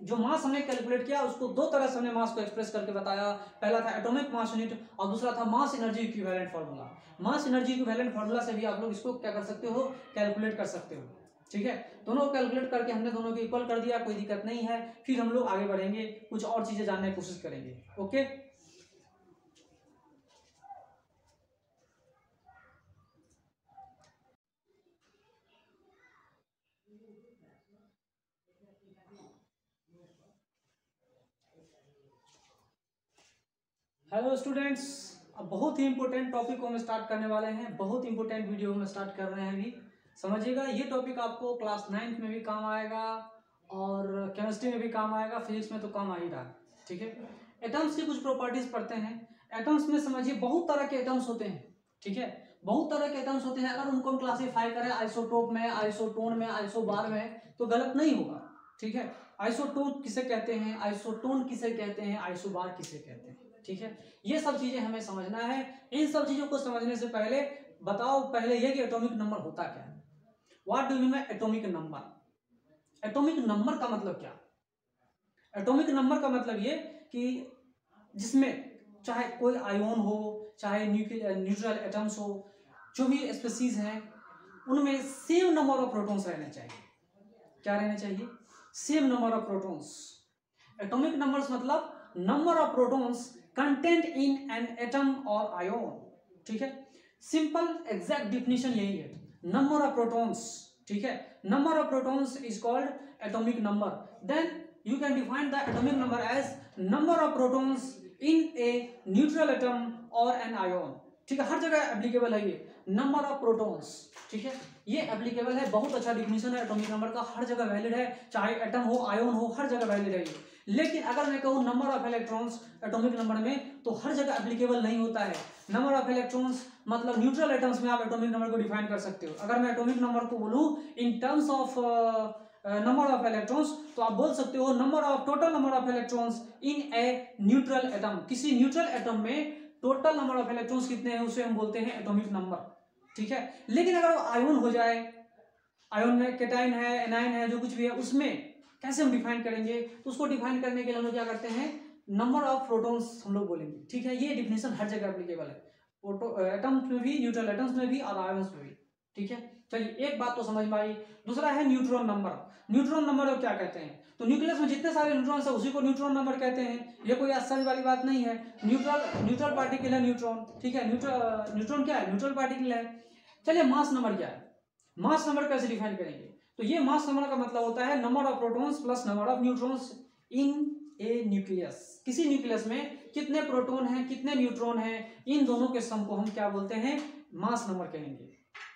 जो मास हमने कैलकुलेट किया उसको दो तरह से हमने मास को एक्सप्रेस करके बताया। पहला था एटॉमिक मास यूनिट और दूसरा था मास एनर्जी इक्विवेलेंट फार्मूला। मास एनर्जी इक्विवेलेंट फार्मूला से भी आप लोग इसको क्या कर सकते हो, कैलकुलेट कर सकते हो। ठीक है, दोनों को कैलकुलेट करके हमने दोनों को इक्वल कर दिया, कोई दिक्कत नहीं है। फिर हम लोग आगे बढ़ेंगे, कुछ और चीजें जानने की कोशिश करेंगे। ओके, हेलो स्टूडेंट्स, अब बहुत ही इंपॉर्टेंट टॉपिक को हम स्टार्ट करने वाले हैं, बहुत इंपॉर्टेंट वीडियो हम स्टार्ट कर रहे हैं अभी। समझिएगा, ये टॉपिक आपको क्लास 9th में भी काम आएगा और केमिस्ट्री में भी काम आएगा, फिजिक्स में तो काम आ ही रहा है। ठीक है, एटम्स की कुछ प्रॉपर्टीज पढ़ते हैं। एटम्स में समझिए बहुत तरह के एटम्स होते हैं। ठीक है, बहुत तरह के एटम्स होते हैं। अगर उनको हम क्लासीफाई करें आइसोटोप में, आइसोटोन में, आइसोबार में, तो गलत नहीं होगा। ठीक है, आइसोटोप किसे कहते हैं, आइसोटोन किसे कहते हैं, आइसोबार किसे कहते हैं। ठीक है, ये सब चीजें हमें समझना है। इन सब चीजों को समझने से पहले बताओ पहले ये कि एटॉमिक नंबर होता क्या है। What do you mean by atomic number. Atomic number का मतलब क्या, एटॉमिक नंबर का मतलब ये कि जिसमें चाहे कोई आयोन हो, चाहे न्यूट्रल एटम्स हो, जो भी स्पीसीज हैं, उनमें सेम नंबर ऑफ प्रोटॉन्स रहने चाहिए। क्या रहने चाहिए, same number of protons. Atomic numbers मतलब number of protons content in an atom और आयोन। ठीक है, सिंपल एग्जैक्ट डिफिनेशन यही है, नंबर ऑफ प्रोटॉन्स। ठीक है, number of protons is called atomic number. Then you can define the atomic number as number of protons in a neutral atom और an ion. ठीक है, हर जगह एप्लीकेबल है ये नंबर ऑफ प्रोटॉन्स। ठीक है, ये एप्लीकेबल है, बहुत अच्छा डिफिनेशन है एटॉमिक नंबर का, हर जगह वैलिड है, चाहे एटम हो, आयोन हो, हर जगह वैलिड है ये। लेकिन अगर मैं कहूँ number of electrons atomic number में, तो हर जगह एप्लीकेबल नहीं होता है। नंबर ऑफ इलेक्ट्रॉन्स मतलब न्यूट्रल एटम्स में आप एटॉमिक नंबर को डिफाइन कर सकते हो। अगर मैं एटॉमिक नंबर को बोलूँ in terms of number of electrons, तो आप बोल सकते हो number of total number of electrons in a neutral atom. किसी न्यूट्रल एटम में टोटल नंबर ऑफ इलेक्ट्रॉन्स कितने हैं उसे हम बोलते हैं एटॉमिक नंबर। ठीक है, लेकिन अगर आयोन हो जाए, आयोन में केटाइन है, एनाइन है, जो कुछ भी है, उसमें कैसे हम डिफाइन करेंगे, तो उसको डिफाइन करने के लिए हम लोग क्या करते हैं, नंबर ऑफ प्रोटॉन्स हम लोग बोलेंगे। ठीक है, ये डिफिनेशन हर जगह एप्लीकेबल है, एटम्स में भी, न्यूट्रल एटम्स में भी और आयन्स में भी। ठीक है, चलिए एक बात तो समझ में आई। दूसरा है न्यूट्रॉन नंबर। न्यूट्रॉन नंबर क्या कहते हैं, तो न्यूक्लियस में जितने सारे न्यूट्रॉन्स है उसी को न्यूट्रॉन नंबर कहते हैं। ये कोई आश्चर्य वाली बात नहीं है। न्यूट्रल पार्टिकल है न्यूट्रॉन। ठीक है, न्यूट्रॉन क्या है, न्यूट्रल पार्टिकल है। चलिए मास नंबर क्या है, मास नंबर कैसे डिफाइन करेंगे, तो ये मास नंबर का मतलब होता है number of protons plus number of neutrons in A nucleus. किसी न्यूक्लियस में कितने प्रोटॉन हैं, कितने न्यूट्रॉन हैं, इन दोनों के सम को हम क्या बोलते हैं, मास नंबर कहेंगे।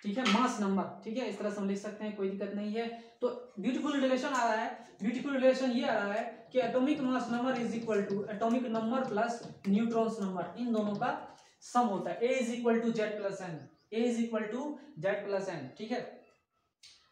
ठीक है, मास नंबर। ठीक है, इस तरह से हम लिख सकते हैं, कोई दिक्कत नहीं है। तो ब्यूटीफुल रिलेशन आ रहा है, ब्यूटीफुल रिलेशन ये आ रहा है कि atomic mass number is equal to atomic number plus neutrons number, इन दोनों का सम होता है। A is equal to Z plus N, A is equal to Z plus N. ठीक है,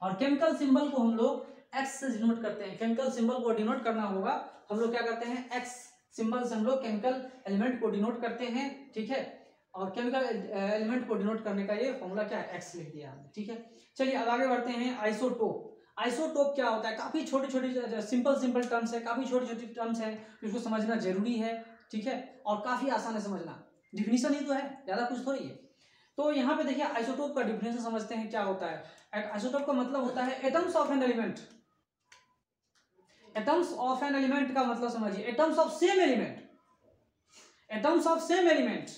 और केमिकल सिंबल को हम लोग एक्स से डिनोट करते हैं। केमिकल सिंबल को डिनोट करना होगा, हम लोग क्या करते हैं, एक्स सिंबल से हम लोग केमिकल एलिमेंट को डिनोट करते हैं। ठीक है, और केमिकल एलिमेंट को डिनोट करने का ये फॉर्मूला क्या है, एक्स लिख दिया हमने। ठीक है, चलिए अब आगे बढ़ते हैं। आइसोटोप। आइसोटोप क्या होता है, काफी छोटी छोटी सिंपल टर्म्स है, काफी छोटी छोटी टर्म्स है, इसको समझना जरूरी है। ठीक है, और काफी आसान है समझना, डिफिनीशन ही तो है, ज्यादा कुछ थोड़ी है। तो यहाँ पे देखिए आइसोटोप का डिफिनेशन समझते हैं क्या होता है। आइसोटोप का मतलब होता है atoms of an element. Atoms of an element का मतलब समझिए, atoms of same element, atoms of same element.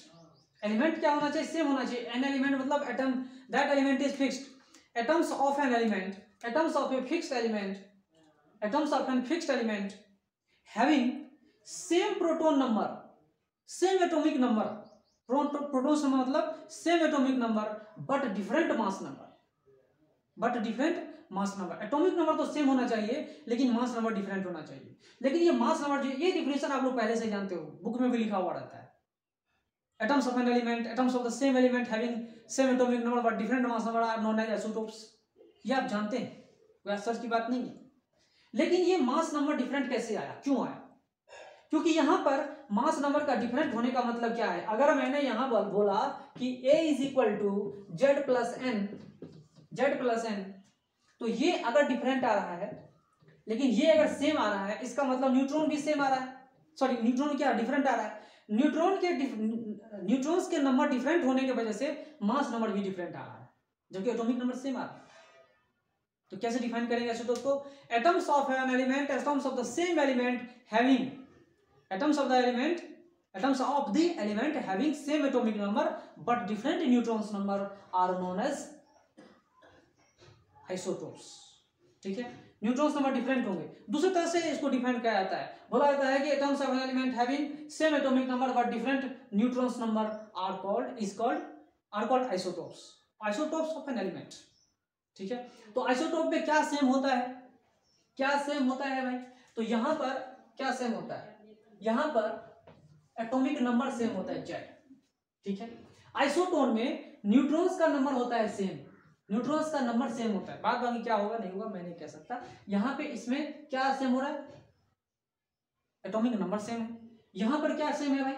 Element क्या होना चाहिए, सेम होना चाहिए। एन एलिमेंट मतलब atom, that element is fixed. Atoms of an element, atoms of a fixed element, atoms of an fixed element having same proton number, same atomic number. Protons number मतलब same atomic number but different mass number, but different mass number. Atomic number तो same होना चाहिए लेकिन mass number different होना चाहिए। लेकिन ये mass number जो, ये डिफिनेशन आप लोग पहले से जानते हो, बुक में भी लिखा हुआ रहता है। Atoms of an element, atoms of the same element having same atomic number but different mass number are known as isotopes. ये आप जानते हैं, कोई आश्चर्य की बात नहीं है। लेकिन ये मास नंबर डिफरेंट कैसे आया, क्यों आया? क्योंकि यहां पर मास नंबर का डिफरेंट होने का मतलब क्या है? अगर मैंने यहां पर बोला कि A is equal to Z plus N, तो ये अगर डिफरेंट आ रहा है लेकिन ये अगर सेम आ रहा है, इसका मतलब न्यूट्रॉन भी सेम आ रहा है, सॉरी न्यूट्रॉन क्या डिफरेंट आ रहा है, न्यूट्रॉन्स के नंबर डिफरेंट होने की वजह से मास नंबर भी डिफरेंट आ रहा है, जबकि एटॉमिक नंबर सेम आ रहा है। तो कैसे डिफाइन करेंगे आइसोटोप को? Atoms of an element, atoms of the same element having, atoms of the element having same atomic number but different neutrons number are known as isotopes। ठीक है, neutrons number different होंगे। दूसरी तरह से इसको define किया जाता है, बोला जाता है कि atoms of an element having same atomic number but different neutrons number are called isotopes of an element. ठीक है, तो आइसोटोप में क्या सेम होता है, भाई? तो यहां पर क्या सेम होता है? यहां पर एटॉमिक नंबर सेम होता है जेड। ठीक है, आइसोटोन में न्यूट्रॉन्स का नंबर होता है सेम, बात बाकी क्या होगा नहीं होगा मैं नहीं कह सकता। यहां पे इसमें क्या सेम हो रहा है? एटॉमिक नंबर सेम है। यहां पर क्या सेम है भाई?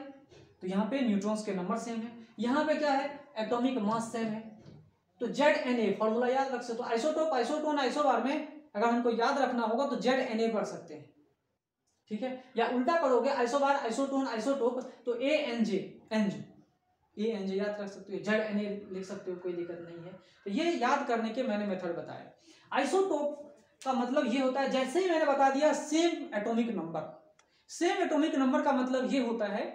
तो यहां पे न्यूट्रॉन्स के नंबर सेम है। यहां पे क्या है? एटॉमिक मास सेम है। तो ZNA फॉर्मूला याद रख सकते हो। आइसोटोप, आइसोटोन, आइसोबार में अगर हमको याद रखना होगा तो ZNA पढ़ सकते हैं। ठीक है, या उल्टा करोगे आइसोबार, आइसोटोन, आइसोटोप तो ANJ याद रख सकते हो, ZNA लिख सकते हो, कोई दिक्कत नहीं है। तो ये याद करने के मैंने मेथड बताया। आइसोटोप का मतलब ये होता है, जैसे ही मैंने बता दिया सेम एटॉमिक नंबर का मतलब ये होता है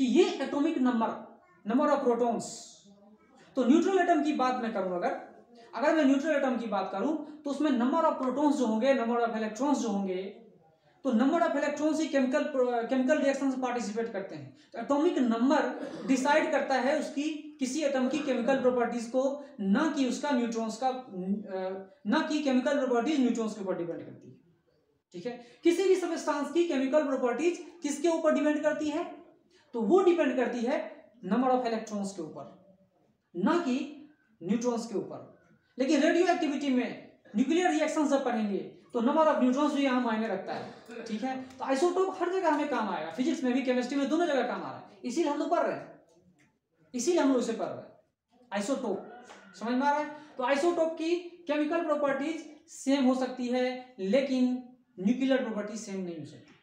कि ये एटॉमिक नंबर ऑफ प्रोटॉन्स। तो न्यूट्रल एटम की बात मैं करूं, अगर मैं न्यूट्रल एटम की बात करूं तो उसमें नंबर ऑफ प्रोटॉन्स जो होंगे, नंबर ऑफ इलेक्ट्रॉन्स जो होंगे, तो number of electrons he chemical reaction से पार्टिसिपेट करते हैं। तो एटॉमिक नंबर डिसाइड करता है उसकी किसी एटम की केमिकल प्रॉपर्टीज को, ना कि उसका न्यूट्रॉन्स का, ना कि केमिकल प्रॉपर्टीज न्यूट्रॉन्स के ऊपर डिपेंड करती है। ठीक है, किसी भी सब्सटेंस की केमिकल प्रॉपर्टीज किसके ऊपर डिपेंड करती है? तो वो डिपेंड करती है नंबर ऑफ इलेक्ट्रॉन्स के ऊपर, ना कि न्यूट्रॉन्स के ऊपर। लेकिन रेडियो एक्टिविटी में न्यूक्लियर रिएक्शन जब पढ़ेंगे तो नंबर ऑफ न्यूट्रॉन्स भी यहाँ मायने रखता है। ठीक है, तो आइसोटोप हर जगह हमें काम आएगा, फिजिक्स में भी, केमिस्ट्री में, दोनों जगह काम आ रहा है। इसीलिए हम लोग पढ़ रहे हैं, आइसोटोप। समझ में आ रहा है? तो आइसोटोप की केमिकल प्रॉपर्टीज सेम हो सकती है लेकिन न्यूक्लियर प्रॉपर्टीज सेम नहीं हो सकती।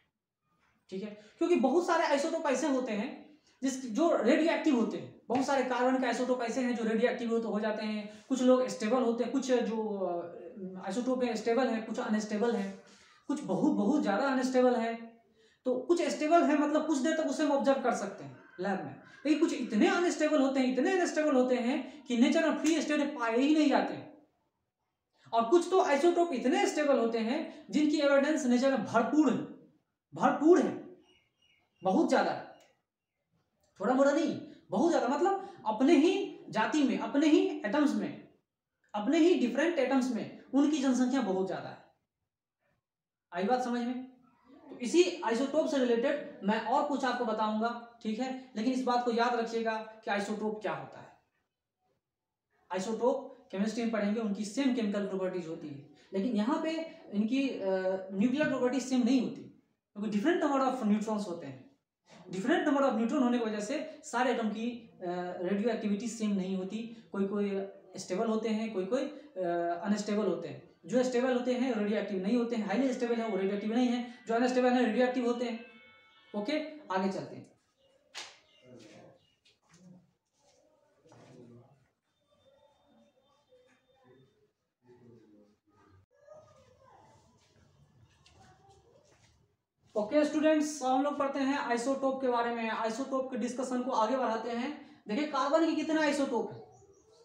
ठीक है, क्योंकि बहुत सारे आइसोटोप ऐसे होते हैं जो रेडियो एक्टिव होते हैं। बहुत सारे कार्बन के आइसोटोप ऐसे हैं जो रेडियो एक्टिव हो जाते हैं। कुछ लोग स्टेबल होते हैं, कुछ जो आइसोटोप है स्टेबल है, कुछ अनस्टेबल है, कुछ बहुत ज्यादा अनस्टेबल है। तो कुछ स्टेबल है मतलब कुछ देर तक उसे हम ऑब्जर्व कर सकते हैं लैब में, लेकिन कुछ इतने अनस्टेबल होते हैं कि नेचर में फ्री स्टेट पाए ही नहीं जाते। और कुछ तो आइसोटोप इतने स्टेबल होते हैं जिनकी एविडेंस नेचर में भरपूर है, बहुत ज्यादा, थोड़ा मोड़ा नहीं, बहुत ज्यादा। मतलब अपने ही जाति में, अपने ही एटम्स में, अपने ही डिफरेंट एटम्स में उनकी जनसंख्या बहुत ज्यादा है। आई बात समझ में? तो इसी आइसोटोप से रिलेटेड मैं और कुछ आपको बताऊंगा। ठीक है, लेकिन इस बात को याद रखिएगा कि आइसोटोप क्या होता है। आइसोटोप केमिस्ट्री में पढ़ेंगे, उनकी सेम केमिकल प्रॉपर्टीज होती है, लेकिन यहाँ पे इनकी न्यूक्लियर प्रॉपर्टीज सेम नहीं होती, क्योंकि डिफरेंट नंबर ऑफ न्यूट्रॉन्स होते हैं। डिफरेंट नंबर ऑफ न्यूट्रॉन होने की वजह से सारे एटम की रेडियो एक्टिविटी सेम नहीं होती। कोई स्टेबल होते हैं, कोई अनस्टेबल होते हैं। जो स्टेबल होते हैं रेडियो एक्टिव नहीं होते हैं, हाईली स्टेबल है वो रेडियो एक्टिव नहीं है, जो अनस्टेबल है रेडियो एक्टिव होते हैं। ओके, आगे चलते हैं। ओके स्टूडेंट्स, हम लोग पढ़ते हैं आइसोटोप के बारे में। आइसोटोप के डिस्कशन को आगे बढ़ाते हैं। देखिए कार्बन के कितने आइसोटोप है?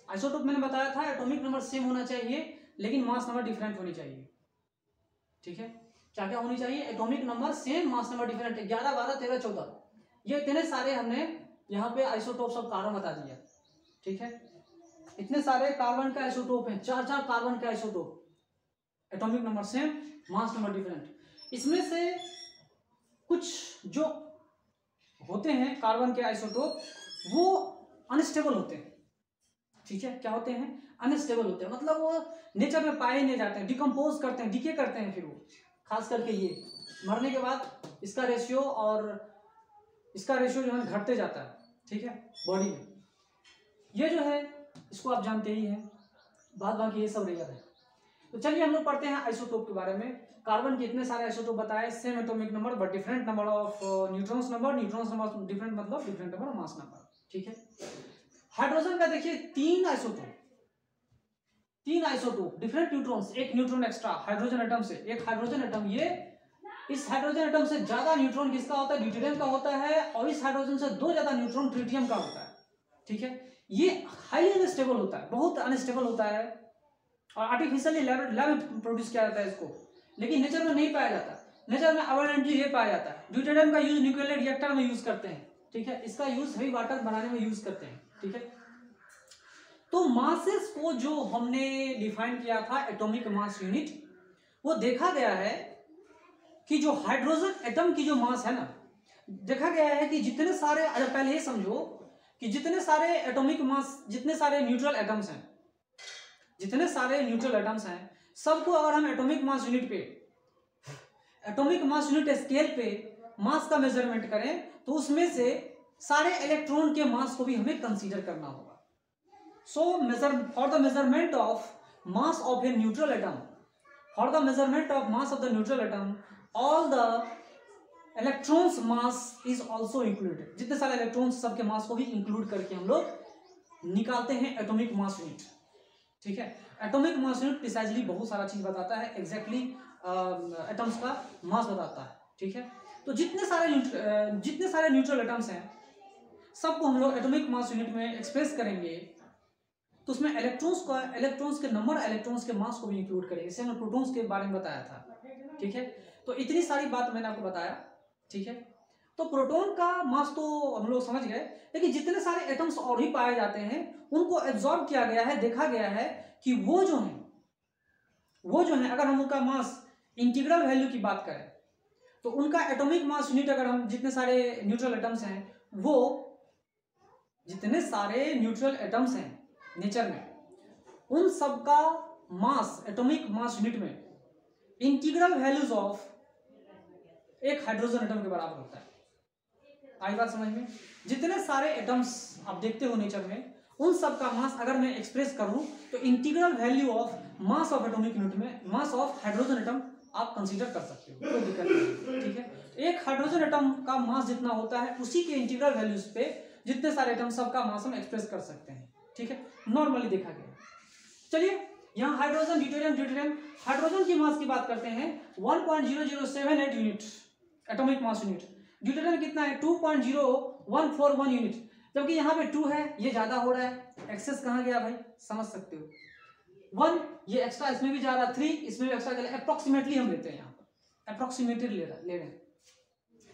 आइसोटोप मैंने बताया था एटॉमिक नंबर सेम होना चाहिए लेकिन मास नंबर डिफरेंट होनी चाहिए। ठीक है, क्या क्या होनी चाहिए? Atomic number same, mass number different. 11, 12, 13, 14 ये इतने सारे हमने यहाँ पे आइसोटोप सब कार्बन बता दिया। ठीक है, इतने सारे कार्बन का आइसोटोप है, 4 कार्बन का isotope, atomic number same, mass number different. इसमें से कुछ जो होते हैं कार्बन के आइसोटोप वो अनस्टेबल होते हैं। ठीक है, क्या होते हैं? अनस्टेबल होते हैं, मतलब वो नेचर में पाए नहीं जाते हैं, डिकम्पोज करते हैं, डीके करते हैं। फिर वो खास करके ये मरने के बाद इसका रेशियो और इसका रेशियो जो है घटते जाता है, ठीक है, बॉडी में। ये जो है इसको आप जानते ही हैं, बाद बाकी ये सब रेयर है। तो चलिए हम लोग पढ़ते हैं आइसोटोप के बारे में। कार्बन के इतने सारे आइसोटोप बताए, same atomic number but different number of neutrons number different, मतलब different number of mass number, ठीक है। हाइड्रोजन का देखिए तीन आइसोटोप डिफरेंट न्यूट्रॉन्स, एक न्यूट्रॉन एक्स्ट्रा हाइड्रोजन एटम से, एक हाइड्रोजन एटम। ये इस हाइड्रोजन एटम से ज्यादा न्यूट्रॉन किसका होता है? ड्यूटेरियम का होता है, और इस हाइड्रोजन से दो ज्यादा न्यूट्रॉन ट्रिटियम का होता है, ठीक है। ये हाईली अनस्टेबल होता है, बहुत अनस्टेबल होता है, और आर्टिफिशियली लैब में प्रोड्यूस किया जाता है इसको, लेकिन नेचर में नहीं पाया जाता। नेचर में अबंडेंटली ये पाया जाता है। ड्यूटेरियम का यूज न्यूक्लियर रिएक्टर में यूज करते हैं, ठीक है। इसका यूज हेवी वाटर बनाने में यूज करते हैं, ठीक है। तो मासेस को जो हमने डिफाइन किया था एटॉमिक मास यूनिट, वो देखा गया है कि जो हाइड्रोजन एटम की जो मास है ना, देखा गया है कि जितने सारे, अगर पहले ये समझो कि जितने सारे एटॉमिक मास, जितने सारे न्यूट्रल एटम्स हैं, जितने सारे न्यूट्रल एटम्स हैं, सबको अगर हम एटॉमिक मास यूनिट पे, एटॉमिक मास यूनिट स्केल पे मास का मेजरमेंट करें, तो उसमें से सारे इलेक्ट्रॉन के मास को भी हमें कंसीडर करना होगा। So for the measurement of mass of A neutral atom, for the measurement of mass of the neutral atom, all the electrons mass is also included. जितने सारे इलेक्ट्रॉन्स, सबके मास को भी इंक्लूड करके हम लोग निकालते हैं एटॉमिक मास यूनिट, ठीक है। एटॉमिक मास यूनिट प्रिसाइजली बहुत सारा चीज बताता है, एग्जैक्टली एटम्स का मास बताता है, ठीक है। तो जितने सारे न्यूट्रल एटम्स हैं, सबको हम लोग एटॉमिक मास यूनिट में एक्सप्रेस करेंगे, तो उसमें इलेक्ट्रॉन्स के नंबर, इलेक्ट्रॉन्स के मास को भी इंक्लूड करेंगे। जैसे हमने प्रोटॉन्स के बारे में बताया था, ठीक है। तो इतनी सारी बात मैंने आपको बताया, ठीक है। तो प्रोटॉन का मास तो हम लोग समझ गए, लेकिन जितने सारे एटम्स और भी पाए जाते हैं, उनको एब्जॉर्ब किया गया है, देखा गया है कि वो जो है अगर हम उनका मास इंटीग्रल वैल्यू की बात करें, तो उनका एटॉमिक मास यूनिट, अगर हम जितने सारे न्यूट्रल एटम्स हैं, वो जितने सारे न्यूट्रल एटम्स हैं नेचर में, उन सब का मास एटॉमिक मास यूनिट में इंटीग्रल वैल्यूज ऑफ एक हाइड्रोजन एटम के बराबर होता है। आई बात समझ में? जितने सारे एटम्स आप देखते हो नेचर में, उन सब का मास अगर मैं एक्सप्रेस करूं, तो integral value of mass of atomic unit में मास ऑफ हाइड्रोजन एटम आप कंसीडर कर सकते हो, कोई दिक्कत नहीं, ठीक है। एक हाइड्रोजन एटम का मास जितना होता है, उसी के इंटीग्रल वैल्यूज पे जितने सारे एटम, सबका मास हम एक्सप्रेस कर सकते हैं, ठीक है, नॉर्मली देखा गया। चलिए यहाँ हाइड्रोजन, ड्यूटेरियम, हाइड्रोजन की मास की बात करते हैं 1.0078 unit atomic mass unit. Deuterium कितना है? 2.0141 यूनिट, जबकि यहाँ पे 2 है, ये ज्यादा हो रहा है। एक्सेस कहाँ गया भाई? समझ सकते हो, 1 ये एक्स्ट्रा इसमें भी जा रहा है, 3 इसमें भी एक्स्ट्रा, अप्रोक्सीमेटली हम लेते हैं, यहाँ पर अप्रोक्सीमेटेड ले रहे हैं,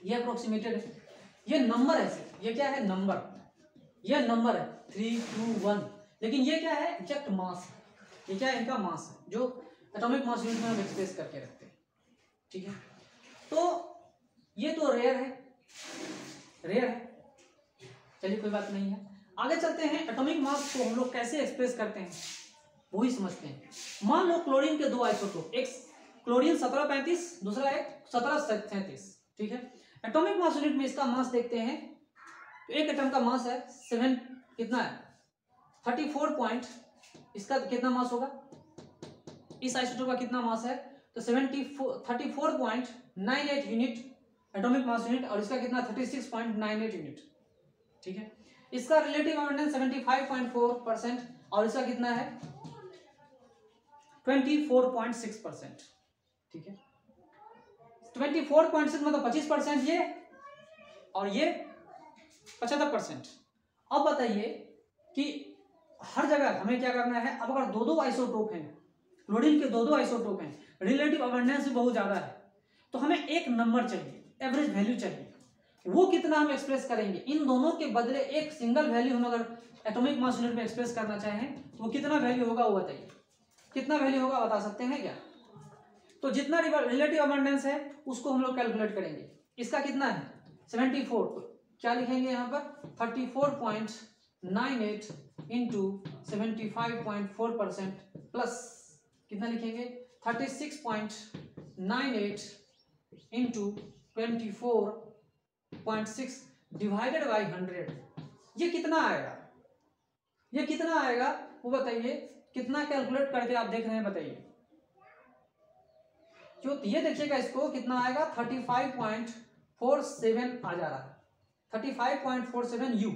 ये अप्रोक्सीमेटेड है, ये नंबर है, ये क्या है? नंबर, ये नंबर है 3, 2, 1, लेकिन ये क्या है? एग्जैक्ट मास, ये क्या है? इनका मास है, जो एटॉमिक मास यूनिट में हम एक्सप्रेस करके रखते हैं, ठीक है। तो ये तो रेयर है, चलिए कोई बात नहीं है। आगे चलते हैं, एटॉमिक मास को हम लोग कैसे एक्सप्रेस करते हैं वही समझते हैं। मान लो क्लोरीन के दो आइसोटोप, एक क्लोरीन 1735, दूसरा एक 1737, ठीक है। एटॉमिक मास यूनिट में इसका मास देखते हैं, तो एक एटम का मास है 7, कितना है? 34 इसका कितना मास होगा? इस आइसोटोप का कितना मास है? तो 34.98 यूनिट एटॉमिक मास यूनिट, और इसका कितना? 36.98 यूनिट, ठीक है। इसका रिलेटिव अबंडेंस 75.4%, और इसका कितना है? 24.6%, ठीक है। 24.6 मतलब 25% ये, और ये 75%। अब बताइए कि हर जगह हमें क्या करना है? अब अगर दो आइसोटोप हैं, क्लोरीन के दो आइसोटोप हैं, रिलेटिव अबंडेंस भी बहुत ज्यादा है, तो हमें एक नंबर चाहिए, एवरेज वैल्यू चाहिए। वो कितना हम एक्सप्रेस करेंगे? इन दोनों के बदले एक सिंगल वैल्यू हम अगर एटॉमिक मास यूनिट में एक्सप्रेस करना चाहें, तो वो कितना वैल्यू होगा? वो बताइए, कितना वैल्यू होगा? बता सकते हैं क्या? तो जितना रिलेटिव अबंडेंस है उसको हम लोग कैलकुलेट करेंगे। इसका कितना है? 74, तो क्या लिखेंगे यहाँ पर? 34.98 इंटू 75.4% प्लस कितना लिखेंगे 36.98 इंटू 24.6 डिवाइडेड बाई 100। ये कितना आएगा, ये कितना आएगा वो बताइए, कितना कैलकुलेट करके आप देख रहे हैं बताइए। जो ये देखिएगा इसको कितना आएगा 35.47 आ जा रहा है, 35.47 यू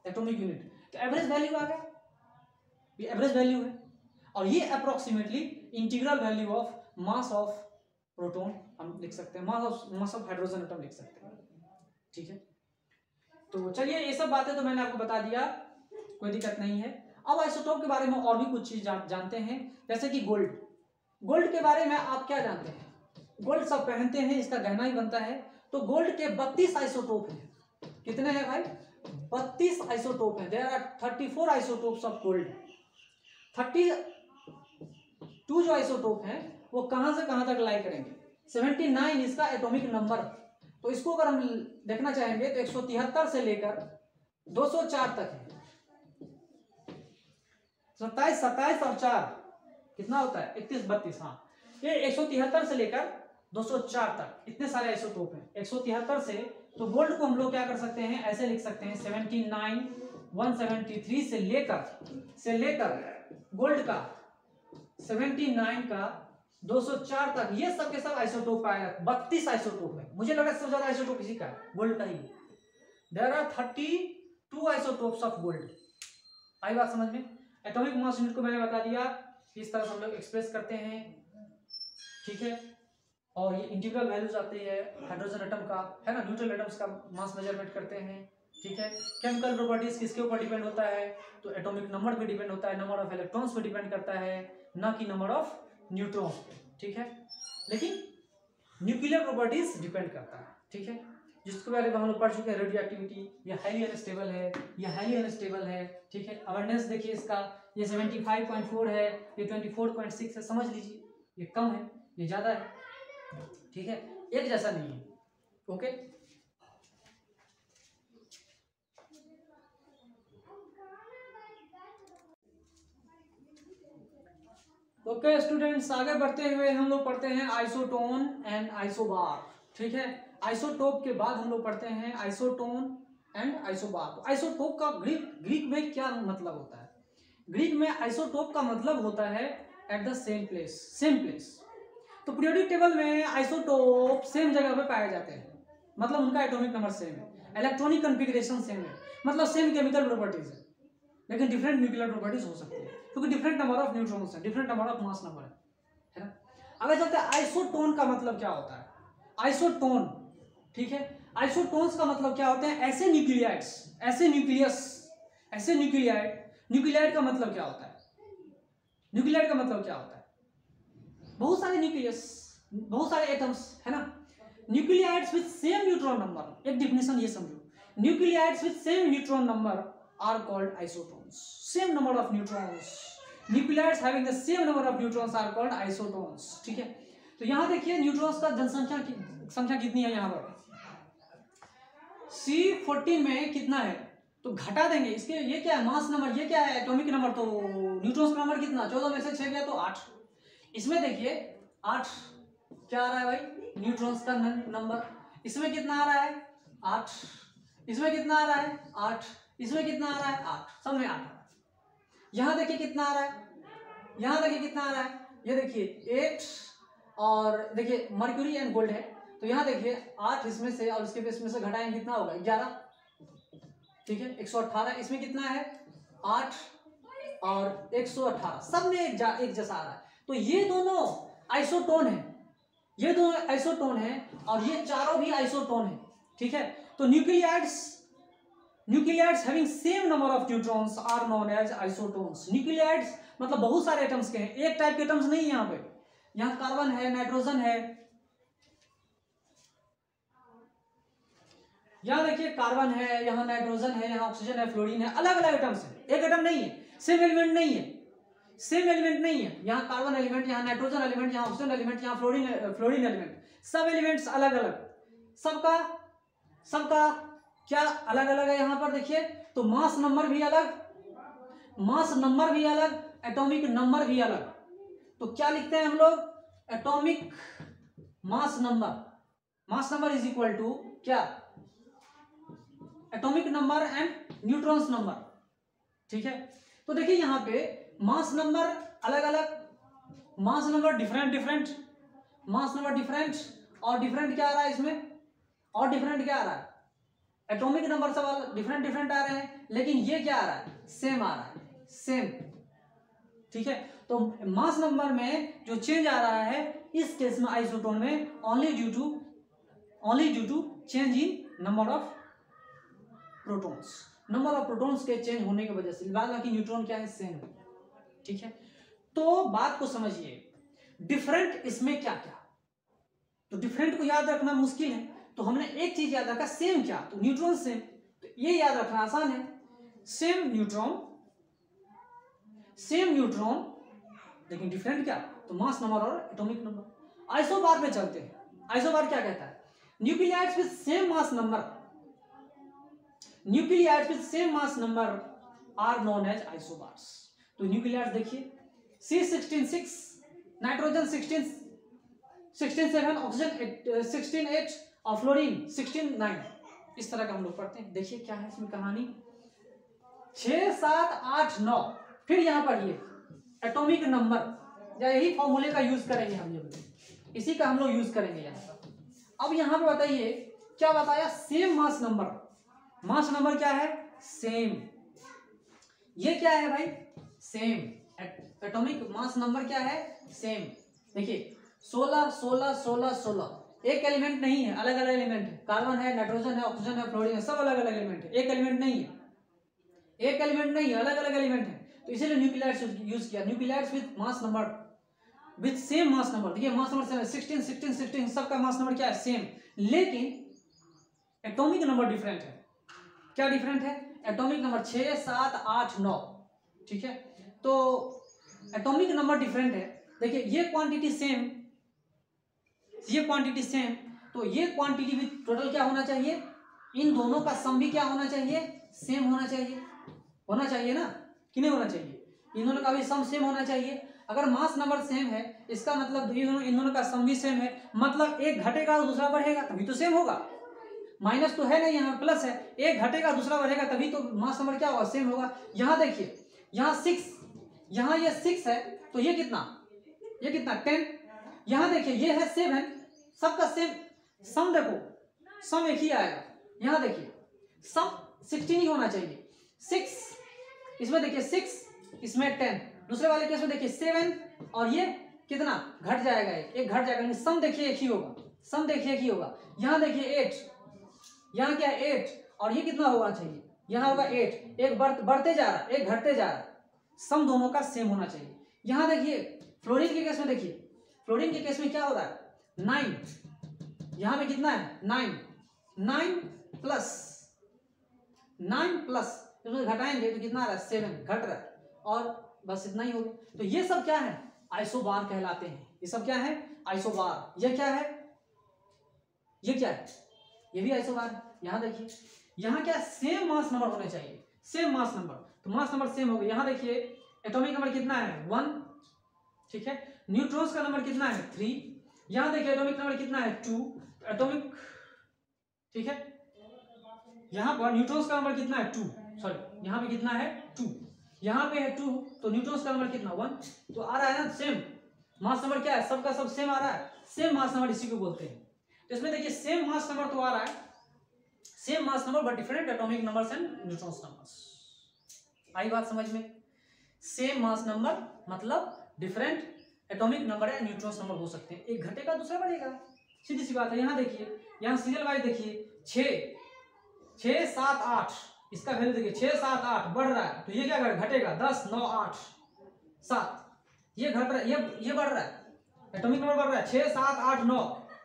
एटॉमिक यूनिट। तो एवरेज वैल्यू आ गया, ये एवरेज वैल्यू है और ये approximately integral value of mass of proton हम लिख सकते हैं, मास ऑफ हाइड्रोजन एटम लिख सकते हैं। ठीक है, तो चलिए ये सब बातें तो मैंने आपको बता दिया, कोई दिक्कत नहीं है। अब आइसोटोप के बारे में और भी कुछ चीज जानते हैं, जैसे कि गोल्ड। गोल्ड के बारे में आप क्या जानते हैं? गोल्ड सब पहनते हैं, इसका गहना ही बनता है। तो गोल्ड के 32 आइसोटोप हैं। कितने हैं भाई? 32 आइसोटोप हैं। There are 34 isotopes of gold. 32 जो आइसोटोप हैं वो कहां से कहां तक लाई करेंगे? 79 इसका एटॉमिक नंबर। तो इसको अगर हम देखना चाहेंगे तो 173 से लेकर 204 तक है। 27 और 4 कितना होता है? 31 32। हाँ, ये 173 से लेकर 204 तक इतने सारे आइसोटोप हैं। 173 से तो गोल्ड को हम लोग क्या कर सकते हैं, ऐसे लिख सकते हैं 79 173 से लेकर गोल्ड का 79 का 204 तक, ये सब के सब आइसोटोप आएगा। 32 आइसोटोप है। मुझे लगा सबसे ज्यादा आइसोटोप इसी का है, गोल्ड का ही। There are 32 isotopes of gold. आई बात समझ में? एटॉमिक मास यूनिट को मैंने बता दिया, इस तरह से हम लोग एक्सप्रेस करते हैं। ठीक है, और ये इंटीग्रल वैल्यूज आती है हाइड्रोजन एटम का, है ना, न्यूट्रल एटम्स का मास मेजरमेंट करते हैं। ठीक है, केमिकल प्रॉपर्टीज किसके ऊपर डिपेंड होता है? तो एटॉमिक नंबर पे डिपेंड होता है, नंबर ऑफ इलेक्ट्रॉन्स पे डिपेंड करता है, ना कि नंबर ऑफ न्यूट्रॉन्स पे। ठीक है, लेकिन न्यूक्लियर प्रॉपर्टीज डिपेंड करता है। ठीक है, जिसके बारे में हम लोग पढ़ चुके हैं, रेडियो एक्टिविटी, ये हाईली अनस्टेबल है, ये हाईली अनस्टेबल है। ठीक है, अवेयरनेस देखिए इसका, ये 75.4 है, ये 24.6 है। समझ लीजिए ये कम है, ये ज्यादा है। ठीक है, एक जैसा नहीं है। ओके, ओके स्टूडेंट्स, आगे बढ़ते हुए हम लोग पढ़ते हैं आइसोटोन एंड आइसोबार। ठीक है, आइसोटोप के बाद हम लोग पढ़ते हैं आइसोटोन एंड आइसोबार। तो आइसोटोप का ग्रीक में क्या मतलब होता है? ग्रीक में आइसोटोप का मतलब होता है एट द सेम प्लेस। तो पीरियोडिक टेबल में आइसोटोप सेम जगह पे पाए जाते हैं, मतलब उनका एटॉमिक नंबर सेम है, इलेक्ट्रॉनिक कॉन्फ़िगरेशन सेम है, मतलब सेम केमिकल प्रॉपर्टीज है, लेकिन डिफरेंट न्यूक्लियर प्रॉपर्टीज हो सकती है क्योंकि डिफरेंट नंबर ऑफ न्यूट्रॉन्स है, different number of mass number है ना। अगर चलते हैं आइसोटोन का मतलब क्या होता है? आइसोटोन, ठीक है, आइसोटोन्स का मतलब क्या होते हैं? ऐसे न्यूक्लियाइड्स, ऐसे न्यूक्लियस, ऐसे न्यूक्लियाइड। न्यूक्लियाइड का मतलब क्या होता है? न्यूक्लियाइड का मतलब क्या होता है? बहुत सारे न्यूक्लियस, बहुत सारे एटम्स, है ना। Nuclides with same neutron number, एक डेफिनेशन ये समझो, nuclides with same neutron number are called isotones. Same number of neutrons, nuclides having the same number of neutrons are called isotones. ठीक है, तो यहां देखिए न्यूट्रॉन्स का जनसंख्या संख्या कितनी है यहाँ पर? C14 में कितना है? तो घटा देंगे इसके, ये क्या है? मास नंबर, ये क्या है? Atomic number. तो न्यूट्रॉन्स का नंबर कितना? 14 में से 6 गया तो 8। इसमें देखिए 8 क्या आ रहा है भाई? न्यूट्रॉन्स का नंबर। इसमें कितना आ रहा है? 8। इसमें कितना आ रहा है? 8। इसमें कितना आ रहा है? 8। सब में 8 आ रहा है। यहां देखिए कितना आ रहा है? यहां देखिए कितना आ रहा है? ये देखिए 8 और देखिए मर्क्यूरी एंड गोल्ड है, तो यहां देखिए 8 इसमें से और इसके इसमें से घटाएंगे कितना होगा? 11। ठीक है, 118। इसमें कितना है? 8 और 118, सब में एक जैसा आ रहा है। तो ये दोनों आइसोटोन है, ये दोनों आइसोटोन है और ये चारों भी आइसोटोन है। ठीक है, तो nuclides having same number of neutrons are known as isotones. Nuclides मतलब बहुत सारे एटम्स के हैं, एक टाइप के एटम्स नहीं। यहाँ पे, यहाँ कार्बन है, नाइट्रोजन है, यहाँ देखिए कार्बन है, यहाँ नाइट्रोजन है, यहाँ ऑक्सीजन है, फ्लोरीन है, अलग अलग एटम्स है, एक एटम नहीं है, सेम एलिमेंट नहीं है, सेम एलिमेंट नहीं है। यहाँ कार्बन एलिमेंट, यहाँ नाइट्रोजन एलिमेंट, यहाँ ऑक्सीजन एलिमेंट, यहाँ फ्लोरीन एलिमेंट, सब एलिमेंट्स अलग अलग, सबका क्या अलग अलग है यहाँ पर देखिए। तो मास नंबर भी अलग, मास नंबर भी अलग, एटॉमिक नंबर भी अलग। तो क्या लिखते हैं हम लोग, atomic mass number, mass number is equal to क्या, atomic number and neutrons number. ठीक है, तो देखिए यहाँ पे मास नंबर अलग अलग, mass number different different, mass number different, और डिफरेंट क्या आ रहा है इसमें, और डिफरेंट क्या आ रहा है, एटॉमिक नंबर सब डिफरेंट डिफरेंट आ रहे हैं, लेकिन ये क्या आ रहा है, सेम आ रहा है, सेम। ठीक है, तो मास नंबर में जो चेंज आ रहा है इस केस में आइसोटोन में only due to change in number of protons, number of protons के चेंज होने की वजह से, बाद बाकी न्यूट्रॉन क्या है, सेम है। ठीक है, तो बात को समझिए, डिफरेंट इसमें क्या क्या, तो डिफरेंट को याद रखना मुश्किल है, तो हमने एक चीज याद रखा, सेम क्या, तो न्यूट्रॉन सेम, तो ये याद रखना आसान है, सेम न्यूट्रॉन लेकिन डिफरेंट क्या, तो मास नंबर और एटॉमिक नंबर। आइसोबार पे चलते हैं, आइसोबार क्या कहता है, nuclides with same mass number, nuclides with same mass number are known as isobars. तो न्यूक्लियाइड्स देखिए, C16 नाइट्रोजन 16 ऑक्सीजन 16 और फ्लोरीन 16 इस तरह का हम लोग पढ़ते हैं। देखिए क्या है इसमें कहानी, 6 7 8 9, फिर यहां पर ये एटॉमिक नंबर, या यही फॉर्मूले का यूज करेंगे हम लोग, इसी का हम लोग यूज करेंगे यहाँ पर। अब यहाँ पे बताइए क्या बताया, same mass number, mass number क्या है, सेम, ये क्या है भाई, सेम, एटॉमिक मास नंबर क्या है, सेम। देखिए 16 16 16 16, एक एलिमेंट नहीं है, अलग अलग एलिमेंट है, कार्बन है, नाइट्रोजन है, ऑक्सीजन है, फ्लोरीन है, सब अलग अलग एलिमेंट है, एक एलिमेंट नहीं है, एक एलिमेंट नहीं है, अलग अलग एलिमेंट है। तो इसीलिए न्यूक्लियाइड्स यूज किया, nuclides with mass number, with same mass number. देखिए मास नंबर सेम है, 16 16 16, सबका मास नंबर क्या है, सेम, लेकिन एटॉमिक नंबर डिफरेंट है। क्या डिफरेंट है, एटॉमिक नंबर 6 7 8 9। ठीक है, तो एटॉमिक नंबर डिफरेंट है। देखिए ये क्वांटिटी सेम, ये क्वांटिटी सेम, तो ये क्वांटिटी भी टोटल क्या होना चाहिए, इन दोनों का सम भी क्या होना चाहिए, सेम होना चाहिए, होना चाहिए ना, कि नहीं होना चाहिए, इन दोनों का भी सम सेम होना चाहिए। अगर मास नंबर सेम है इसका मतलब इन दोनों का सम भी सेम है, मतलब एक घटेगा दूसरा बढ़ेगा तभी तो सेम होगा, माइनस तो है नहीं, यहाँ प्लस है, एक घटेगा दूसरा बढ़ेगा तभी तो मास नंबर क्या होगा, सेम होगा। यहाँ देखिए, यहाँ 6, यहाँ ये 6 है, तो ये कितना 10, यहाँ देखिए ये है 7, सबका सेम, सम देखो सम एक ही आएगा, यहाँ देखिए सम 16 ही होना चाहिए, 6 इसमें देखिए 6 इसमें 10, दूसरे वाले केस में देखिए 7 और ये कितना घट जाएगा, एक घट जाएगा, सम देखिए एक ही होगा, सम देखिए एक ही होगा। यहाँ देखिए 8, यहाँ क्या है 8, और ये कितना होना चाहिए, यहाँ होगा 8, एक बढ़ते जा रहा है, एक घटते जा रहा है, सम दोनों का सेम होना चाहिए। यहाँ देखिए फ्लोरीन के केस में, देखिए फ्लोरीन के केस में क्या हो रहा है 9, यहाँ पे कितना है 9 प्लस इसमें घटाएंगे तो कितना आ रहा है 7, घट रहा है, और बस इतना ही हो गया। तो ये सब क्या है, आइसोबार कहलाते हैं, ये सब क्या है, आइसोबार। ये क्या है, ये क्या है, ये भी आइसोबार है। यहाँ देखिए, यहाँ क्या सेम मास नंबर होने चाहिए, सेम मास नंबर, तो मास नंबर सेम हो गया। यहाँ देखिए एटॉमिक नंबर कितना है 1, ठीक है, न्यूट्रॉन्स का नंबर कितना है 3, यहाँ देखिए एटॉमिक नंबर कितना है 2, एटॉमिक, ठीक है, यहाँ पर न्यूट्रॉन्स का नंबर कितना है 2, सॉरी यहाँ पे कितना है 2, यहाँ पे है 2, तो न्यूट्रॉन्स का नंबर कितना 1, तो आ रहा है ना सेम मास नंबर, क्या है सबका सब सेम आ रहा है, सेम मास नंबर इसी को बोलते हैं। तो इसमें देखिए सेम मास नंबर तो आ रहा है, same mass number but different atomic numbers and neutrons numbers. आई बात समझ में, सेम मास नंबर मतलब डिफरेंट एटॉमिक नंबर या न्यूट्रॉन्स नंबर हो सकते हैं, एक घटेगा दूसरा बढ़ेगा, सीधी सी बात है। यहाँ देखिए, यहाँ सीरियल वाइज देखिए 6 7 8, इसका वैल्यू देखिए 6 7 8 बढ़ रहा है, तो ये क्या घटेगा 10 9 8 7, ये घट रहा है, ये बढ़ रहा है, एटॉमिक नंबर बढ़ रहा है 6 7 8 9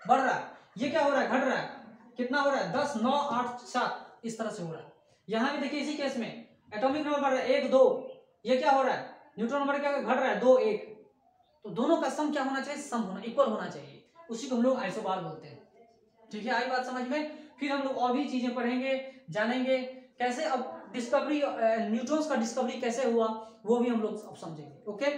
बढ़ रहा है, ये क्या हो रहा है घट रहा है, कितना हो रहा है 10 9 8 7, इस तरह से हो रहा है। यहाँ भी देखिए इसी केस में एटॉमिक नंबर बढ़ रहा है 1 2, ये क्या हो रहा है न्यूट्रॉन नंबर क्या घट रहा है 2 1, तो दोनों का सम क्या होना चाहिए, सम होना इक्वल होना चाहिए, उसी को हम लोग आइसोबार बोलते हैं। ठीक है, आई बात समझ में। फिर हम लोग और भी चीजें पढ़ेंगे, जानेंगे कैसे अब डिस्कवरी न्यूट्रॉन्स का डिस्कवरी कैसे हुआ वो भी हम लोग अब समझेंगे। ओके।